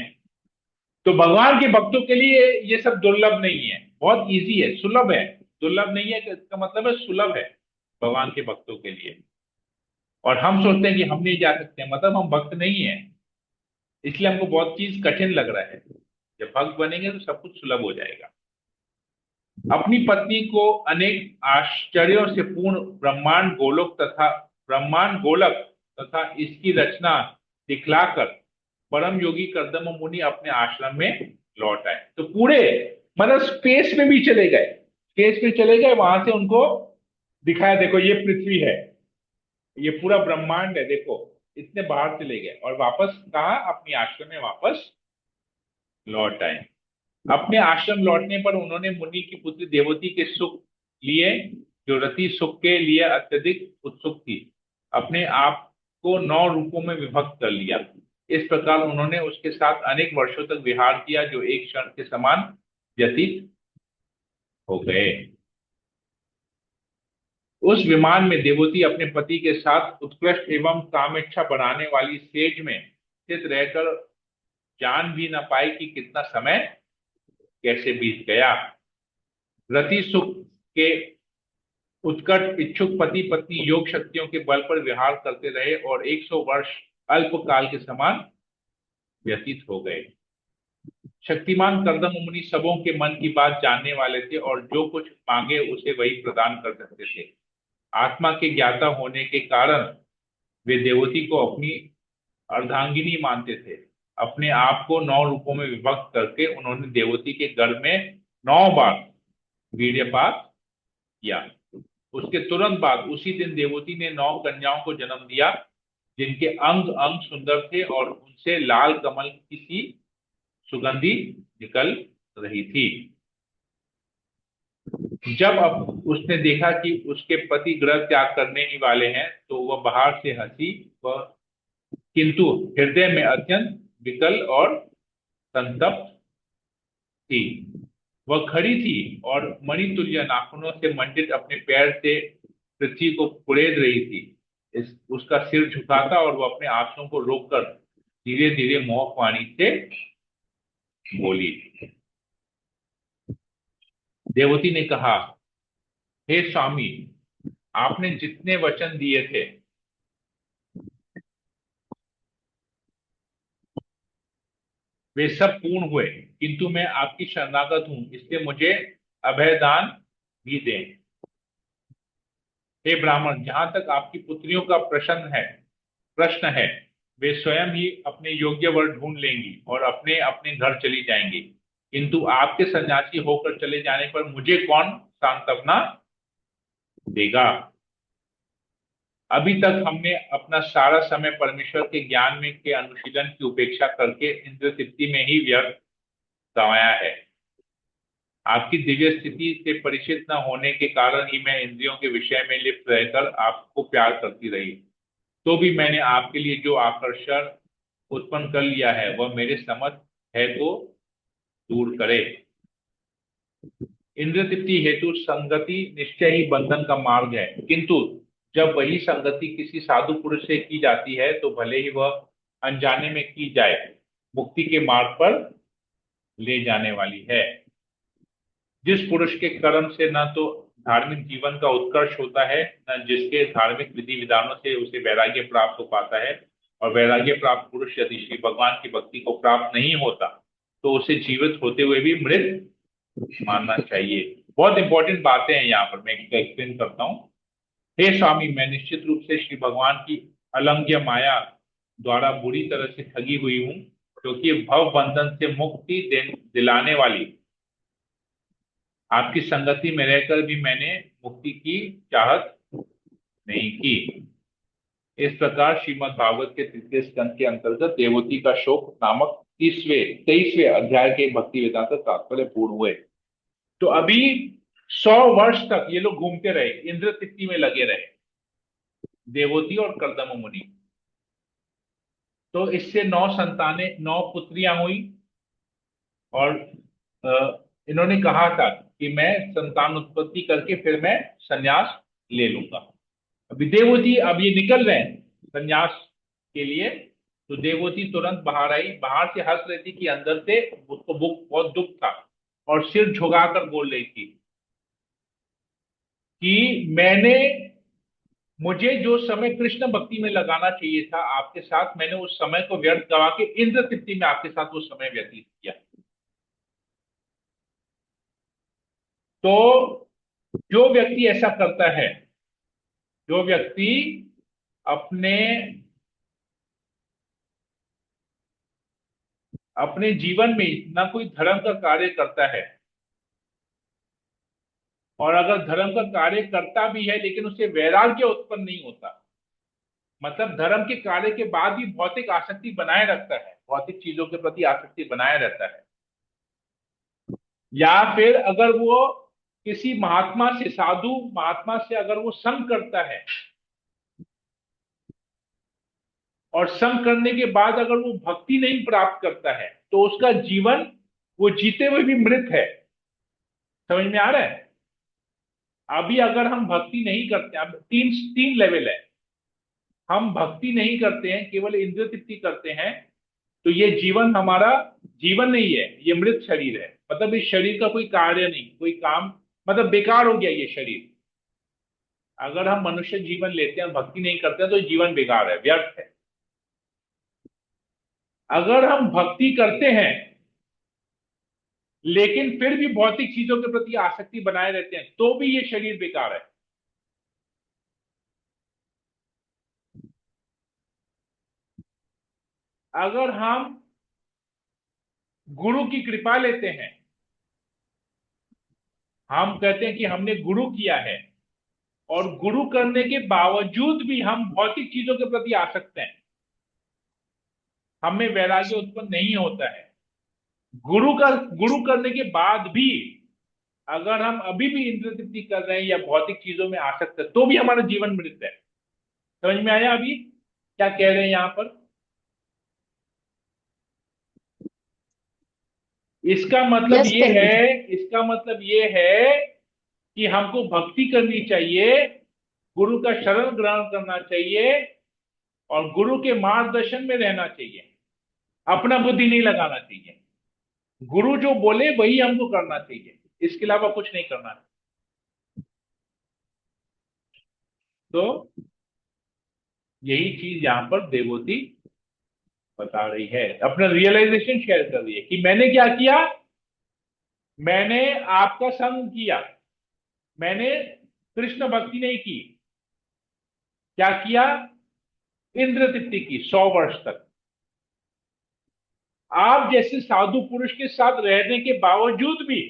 तो भगवान के भक्तों के लिए ये सब दुर्लभ नहीं है, बहुत इजी है, सुलभ है। दुर्लभ नहीं है इसका मतलब है सुलभ है भगवान के भक्तों के लिए। और हम सोचते हैं कि हम नहीं जा सकते, मतलब हम भक्त नहीं है, इसलिए हमको बहुत चीज कठिन लग रहा है। जब भक्त बनेंगे तो सब कुछ सुलभ हो जाएगा। अपनी पत्नी को अनेक आश्चर्यों से पूर्ण ब्रह्मांड गोलक तथा इसकी रचना दिखलाकर परम योगी कर्दम मुनि अपने आश्रम में लौट आए। तो पूरे मतलब स्पेस में भी चले गए, स्पेस में चले गए, वहां से उनको दिखाया, देखो ये पृथ्वी है, ये पूरा ब्रह्मांड है, देखो इतने बाहर चले गए और वापस कहा, अपनी आश्रम में वापस लौट आए। अपने आश्रम लौटने पर उन्होंने मुनि की पुत्री देवती के सुख लिए, जो रति सुख के लिए अत्यधिक उत्सुक थी, अपने आप को 9 रूपों में विभक्त कर लिया। इस प्रकार उन्होंने उसके साथ अनेक वर्षों तक विहार किया, जो एक क्षण के समान व्यतीत हो गए। उस विमान में देवती अपने पति के साथ उत्कृष्ट एवं कामेच्छा बढ़ाने वाली सेज में स्थित रहकर जान भी न पाई कि कितना समय कैसे बीत गया। रति सुख के उत्कट इच्छुक पति पत्नी योग शक्तियों के बल पर विहार करते रहे और 100 वर्ष अल्पकाल के समान व्यतीत हो गए। शक्तिमान कर्दम मुनि सबों के मन की बात जानने वाले थे और जो कुछ मांगे उसे वही प्रदान कर सकते थे। आत्मा के ज्ञाता होने के कारण वे देवती को अपनी अर्धांगिनी मानते थे। अपने आप को 9 रूपों में विभक्त करके उन्होंने देवती के गर्भ में 9 बार वीर्यपात किया। उसके तुरंत बाद उसी दिन देवती ने 9 कन्याओं को जन्म दिया, जिनके अंग अंग सुंदर थे और उनसे लाल कमल की सी सुगंधी निकल रही थी। जब अब उसने देखा कि उसके पति ग्रह त्याग करने ही वाले हैं, तो वह बाहर से हंसी, किंतु हृदय में अत्यंत विकल और संतप्त थी। वह खड़ी थी और मणितुल्य नाखूनों से मंडित अपने पैर से पृथ्वी को कुरेद रही थी। उसका सिर झुका था और वह अपने आंसुओं को रोककर धीरे धीरे मोहक वाणी से बोली। देवती ने कहा, हे स्वामी, आपने जितने वचन दिए थे वे सब पूर्ण हुए, किंतु मैं आपकी शरणागत हूं, इसलिए मुझे अभयदान भी दें। हे ब्राह्मण, जहां तक आपकी पुत्रियों का प्रश्न है, वे स्वयं ही अपने योग्य वर ढूंढ लेंगी और अपने अपने घर चली जाएंगी, किंतु आपके सन्यासी होकर चले जाने पर मुझे कौन सांत्वना देगा। अभी तक हमने अपना सारा समय परमेश्वर के ज्ञान में के अनुशीलन की उपेक्षा करके इंद्र तृप्ति में ही व्यर्थ गंवाया है। आपकी दिव्य स्थिति से परिचित न होने के कारण ही मैं इंद्रियों के विषय में लिप्त रहकर आपको प्यार करती रही। तो भी मैंने आपके लिए जो आकर्षण उत्पन्न कर लिया है, वह मेरे समझ है तो दूर करे। इंद्र तृप्ति हेतु संगति निश्चय ही बंधन का मार्ग है, किंतु जब वही संगति किसी साधु पुरुष से की जाती है तो भले ही वह अनजाने में की जाए, मुक्ति के मार्ग पर ले जाने वाली है। जिस पुरुष के कर्म से न तो धार्मिक जीवन का उत्कर्ष होता है, न जिसके धार्मिक विधि विधानों से उसे वैराग्य प्राप्त हो पाता है, और वैराग्य प्राप्त पुरुष यदि श्री भगवान की भक्ति को प्राप्त नहीं होता तो उसे जीवित होते हुए भी मृत मानना चाहिए। बहुत इंपॉर्टेंट बातें हैं यहाँ पर, मैं इसको एक्सप्लेन करता हूँ। हे स्वामी, मैं निश्चित रूप से श्री भगवान की अलंघ्य माया द्वारा बुरी तरह से ठगी हुई हूँ, क्योंकि भव बंधन से मुक्ति दिलाने वाली आपकी संगति में रहकर भी मैंने मुक्ति की चाहत नहीं की। इस प्रकार श्रीमद् भागवत के तृतीय स्कंद के अंतर्गत देवोती का शोक नामक 23वें अध्याय के भक्ति वेदांत तात्पर्य पूर्ण हुए। तो अभी 100 वर्ष तक ये लोग घूमते रहे, इंद्र तृप्ति में लगे रहे, देवोती और कर्दम मुनि। तो इससे 9 संतानें, 9 पुत्रियां हुई, और इन्होंने कहा था कि मैं संतान उत्पत्ति करके फिर मैं संन्यास ले लूंगा। अभी देवोती अब ये निकल रहे हैं संन्यास के लिए, तो देवोती तुरंत बाहर आई, बाहर से हंस रही थी कि अंदर से उसको बहुत दुख था, और सिर झुकाकर बोल रही थी कि मुझे जो समय कृष्ण भक्ति में लगाना चाहिए था आपके साथ, मैंने उस समय को व्यर्थ गवा के इंद्र तृप्ति में आपके साथ वो समय व्यतीत किया। तो जो व्यक्ति ऐसा करता है, जो व्यक्ति अपने जीवन में ना कोई धर्म का कार्य करता है, और अगर धर्म का कार्य करता भी है लेकिन उससे वैराग्य उत्पन्न नहीं होता, मतलब धर्म के कार्य के बाद भी भौतिक आसक्ति बनाए रखता है, भौतिक चीजों के प्रति आसक्ति बनाए रहता है, या फिर अगर वो किसी महात्मा से, साधु महात्मा से अगर वो संग करता है, और संग करने के बाद अगर वो भक्ति नहीं प्राप्त करता है, तो उसका जीवन वो जीते हुए भी मृत है। समझ में आ रहा है? अभी अगर हम भक्ति नहीं करते, अब तीन लेवल है, हम भक्ति नहीं करते हैं, केवल इंद्रिय तृप्ति करते हैं, तो ये जीवन हमारा जीवन नहीं है, ये मृत शरीर है। मतलब इस शरीर का कोई कार्य नहीं, कोई काम, मतलब बेकार हो गया ये शरीर। अगर हम मनुष्य जीवन लेते हैं, भक्ति नहीं करते हैं, तो जीवन बेकार है, व्यर्थ है। अगर हम भक्ति करते हैं लेकिन फिर भी भौतिक चीजों के प्रति आसक्ति बनाए रहते हैं, तो भी ये शरीर बेकार है। अगर हम गुरु की कृपा लेते हैं, हम कहते हैं कि हमने गुरु किया है, और गुरु करने के बावजूद भी हम भौतिक चीजों के प्रति आसक्त हैं, हमें वैराग्य उत्पन्न नहीं होता है। गुरु करने के बाद भी अगर हम अभी भी इंद्रिय तृप्ति कर रहे हैं या भौतिक चीजों में आसक्त है, तो भी हमारा जीवन मृत है। समझ में आया अभी क्या कह रहे हैं यहां पर? इसका मतलब Yes, ये प्रभु है, इसका मतलब ये है कि हमको भक्ति करनी चाहिए, गुरु का शरण ग्रहण करना चाहिए, और गुरु के मार्गदर्शन में रहना चाहिए, अपना बुद्धि नहीं लगाना चाहिए। गुरु जो बोले वही हमको करना चाहिए, इसके अलावा कुछ नहीं करना है। तो यही चीज यहां पर देवोती बता रही है, अपना रियलाइजेशन शेयर कर रही है कि मैंने क्या किया, मैंने आपका संग किया, मैंने कृष्ण भक्ति नहीं की। क्या किया? इंद्र तृप्ति की 100 वर्ष तक। आप जैसे साधु पुरुष के साथ रहने के बावजूद भी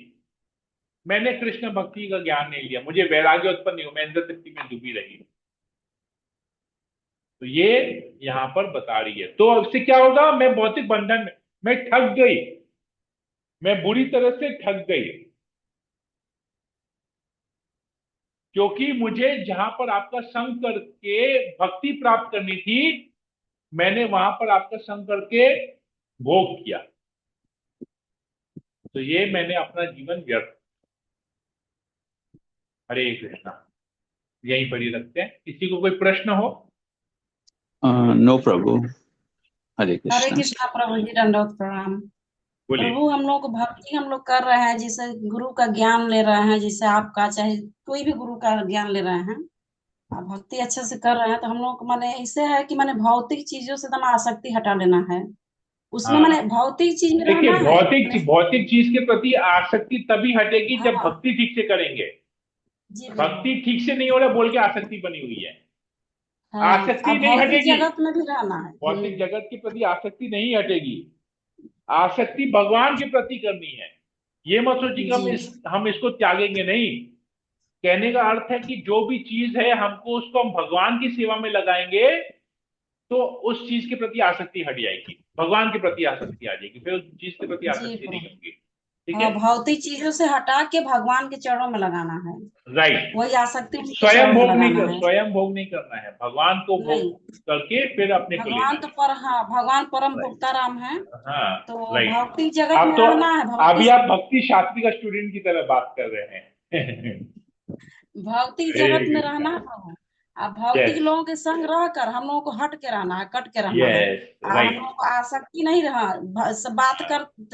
मैंने कृष्ण भक्ति का ज्ञान नहीं लिया, मुझे वैराग्य उत्पन्न नहीं हुआ, मैं इंद्र तृप्ति में डूबी रही। तो ये यहां पर बता रही है। तो अब से क्या होगा? मैं भौतिक बंधन में, मैं ठग गई, मैं बुरी तरह से ठग गई, क्योंकि मुझे जहां पर आपका संग करके भक्ति प्राप्त करनी थी, मैंने वहां पर आपका संग करके भोग किया, तो ये मैंने अपना जीवन व्यर्थ। हरे कृष्णा। यहीं पर ही रखते हैं। किसी को कोई प्रश्न हो? नो प्रभु। हरे हरे कृष्णा। कृष्णा प्रभु जी, दंडवत प्रणाम। बोलिए। प्रभु हम लोग भक्ति हम लोग कर रहे हैं, जिसे गुरु का ज्ञान ले रहे हैं, जिसे आपका चाहे कोई भी गुरु का ज्ञान ले रहे हैं, आप भक्ति अच्छे से कर रहे हैं, तो हम लोग को माने ऐसे है कि माने भौतिक चीजों से एकदम आसक्ति हटा लेना है। उसमें माने हाँ, भौतिक चीज में देखिए, रहना है माने। भौतिक चीज के प्रति आसक्ति तभी हटेगी जब हाँ भक्ति ठीक से करेंगे। जी प्रभु। भक्ति ठीक से नहीं हो रहा बोल के आसक्ति बनी हुई है। हाँ, आसक्ति अब नहीं भौतिक हटेगी। जगत में भी रहना है। भौतिक जगत के प्रति आसक्ति नहीं हटेगी। आसक्ति भगवान के प्रति करनी है। ये मत सोचिए कि जी हम इसको त्यागेंगे नहीं। कहने का अर्थ है कि जो भी चीज है हमको उसको हम भगवान की सेवा में लगाएंगे तो उस चीज के प्रति आसक्ति हट जाएगी, भगवान के प्रति आसक्ति आ जाएगी, फिर उस चीज के प्रति जी आसक्ति नहीं प्रभु। होगी। ठीक है। हाँ, भौतिक चीजों से हटा के भगवान के चरणों में लगाना है। राइट। वही आसक्ति उनके चरणों में लगाना है। स्वयं भोग नहीं करना है, भगवान को भोग नहीं, करके फिर अपने को लेना भगवान तो है। पर हाँ, भगवान परम राइट। भोक्ताराम है। हाँ। तो राइट। भौतिक जगत आप में तो रहना है, अभी आप भक्ति शास्त्री का स्टूडेंट की तरह बात कर रहे हैं। भौतिक हरे जगत में कृष्णा। रहना है प्रभु। अब भौतिक यस। लोगों के संग रहकर हम लोगों को हट के रहना है, कट के रहना है। यस। हम राइट। लोगों को आसक्ति नहीं रहा, सब बात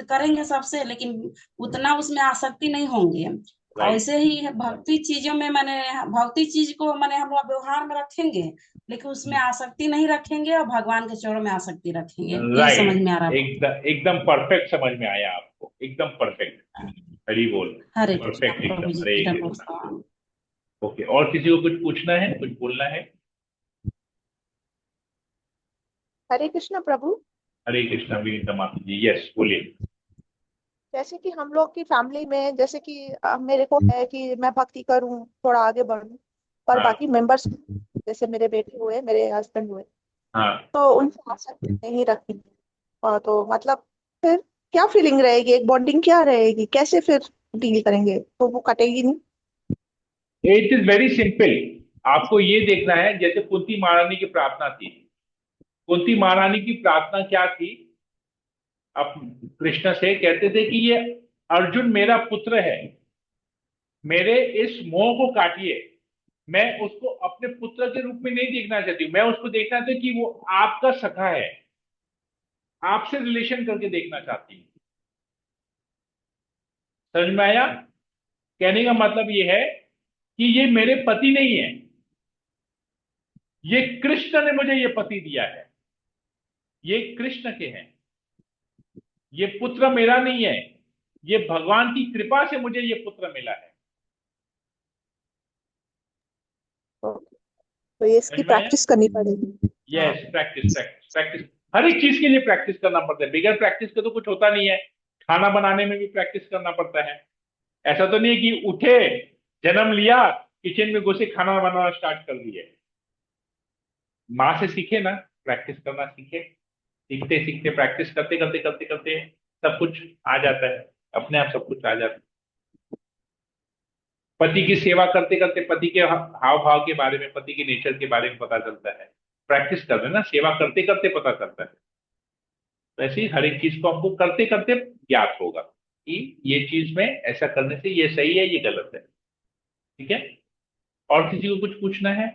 करेंगे सबसे, लेकिन उतना उसमें आसक्ति नहीं होंगे। और राइट। वैसे ही भक्ति चीजों में मैंने भक्ति चीज को मैंने हम लोग व्यवहार में रखेंगे, लेकिन उसमें आसक्ति नहीं रखेंगे और भगवान के चरणों में आसक्ति रखेंगे। यही समझ में आ रहा राइट। है। एकदम एकदम परफेक्ट समझ में आया आपको, एकदम परफेक्ट। हरी बोल। हरे कृष्णा परफेक्ट प्रभु एकदम। जी, हरे दंडवत कृष्णा। प्रणाम। ओके, और किसी को कुछ पूछना है, कुछ बोलना है? हरे कृष्ण प्रभु। हरे कृष्णा विनीता माता जी। यस, बोलिए। जैसे कि हम लोग की फैमिली में, जैसे कि मेरे को है कि मैं भक्ति करूं, थोड़ा आगे बढ़ूं, पर हाँ। बाकी मेंबर्स, जैसे मेरे बेटे हुए, मेरे हस्बैंड हुए, हाँ। तो उनसे आसक्ति नहीं रखी। और तो मतलब फिर क्या फीलिंग रहेगी, एक बॉन्डिंग क्या रहेगी, कैसे फिर डील करेंगे, तो वो कटेगी नहीं। It is very simple. आपको ये देखना है, जैसे कुंती महारानी की प्रार्थना थी। कुंती महारानी की प्रार्थना क्या थी? अब कृष्ण से कहते थे कि ये अर्जुन मेरा पुत्र है, मेरे इस मोह को काटिए। मैं उसको अपने पुत्र के रूप में नहीं देखना चाहती हूँ, मैं उसको देखना चाहती हूँ कि वो आपका सखा है, आपसे रिलेशन करके देखना चाहती हूँ। समझ में आया? कहने का मतलब ये है कि ये मेरे पति नहीं है, ये कृष्ण ने मुझे ये पति दिया है, ये कृष्ण के हैं, ये पुत्र मेरा नहीं है, ये भगवान की कृपा से मुझे ये पुत्र मिला है। तो ये इसकी समझ में आया? प्रैक्टिस करनी पड़ेगी। हाँ। Yes, practice practice practice. हर एक चीज के लिए प्रैक्टिस करना पड़ता है, बगैर प्रैक्टिस के तो कुछ होता नहीं है। खाना बनाने में भी प्रैक्टिस करना पड़ता है। ऐसा तो नहीं है कि उठे, जन्म लिया, किचन में घुसे, खाना बनाना स्टार्ट कर दिए। माँ से सीखे ना, प्रैक्टिस करना सीखे। सीखते सीखते, प्रैक्टिस करते करते करते करते सब कुछ आ जाता है, अपने आप सब कुछ आ जाता है। पति की सेवा करते करते पति के हाव भाव के बारे में, पति के नेचर के बारे में पता चलता है। प्रैक्टिस कर रहे हैं ना, सेवा करते करते पता चलता है। वैसे ही हर एक चीज को हमको करते करते ज्ञात होगा कि ये चीज में ऐसा करने से ये सही है, ये गलत है। ठीक है। और किसी को कुछ पूछना है?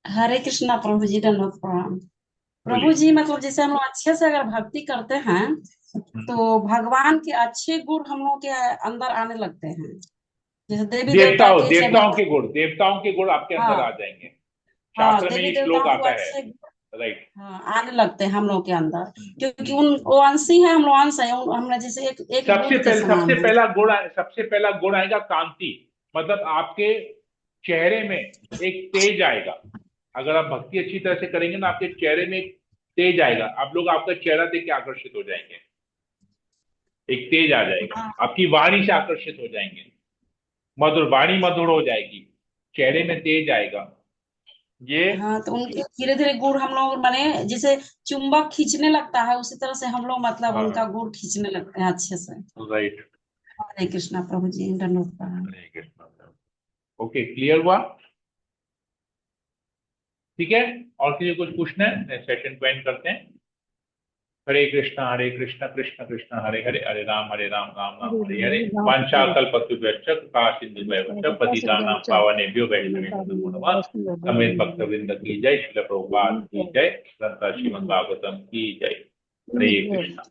हरे कृष्णा प्रभु जी, दंडवत प्रणाम। प्रभु बोलिए। जी मतलब जैसे हम लोग अच्छे से अगर भक्ति करते हैं, तो भगवान के अच्छे गुण हम लोग के अंदर आने लगते हैं। जैसे देवी देवता देवताओं के चाहे देवताओं के भगवान। गुण, देवताओं के गुण आपके अंदर आ हाँ जाएंगे। हाँ, शास्त्र में देवी ये श्लोक देवताओं को आता है। अच्छे राइट। हाँ आने लगते हैं हम लोग के अंदर, क्योंकि उन वो अंशी है, हम लोग अंश है, हमरा जैसे एक सबसे दूध के पहले समान है। सबसे पहला गुण आएगा कांति। मतलब आपके चेहरे में एक तेज आएगा। अगर आप भक्ति अच्छी तरह से करेंगे ना, आपके चेहरे में एक तेज आएगा, आप लोग आपका चेहरा देख के आकर्षित हो जाएंगे। एक तेज आ जाएगा, हाँ आपकी वाणी से आकर्षित हो जाएंगे। मधुर वाणी मधुर हो जाएगी, चेहरे में तेज आएगा। ये हाँ, तो उनके धीरे धीरे गुण हम लोग माने जैसे चुंबक खींचने लगता है, उसी तरह से हम लोग मतलब उनका हाँ। गुण खींचने लगते हैं अच्छे से। राइट। हरे कृष्णा प्रभु जी, धन्यवाद प्रणाम। हरे कृष्ण। ओके, क्लियर हुआ? ठीक है। और किसी को कुछ पूछना है? सेशन को एंड करते हैं। हरे कृष्णा कृष्ण कृष्ण हरे हरे, हरे राम राम राम हरे हरे। वांछाकल्पतरुभ्यश्च कृपा सिन्धुभ्यश्च पतितानां पावनेभ्यो वैष्णवेभ्यो नमो नमः। समेत भक्तवृंद की जय, श्रील प्रभुपाद की जय, ग्रंथ श्रीमद् भागवतम की जय। हरे कृष्णा।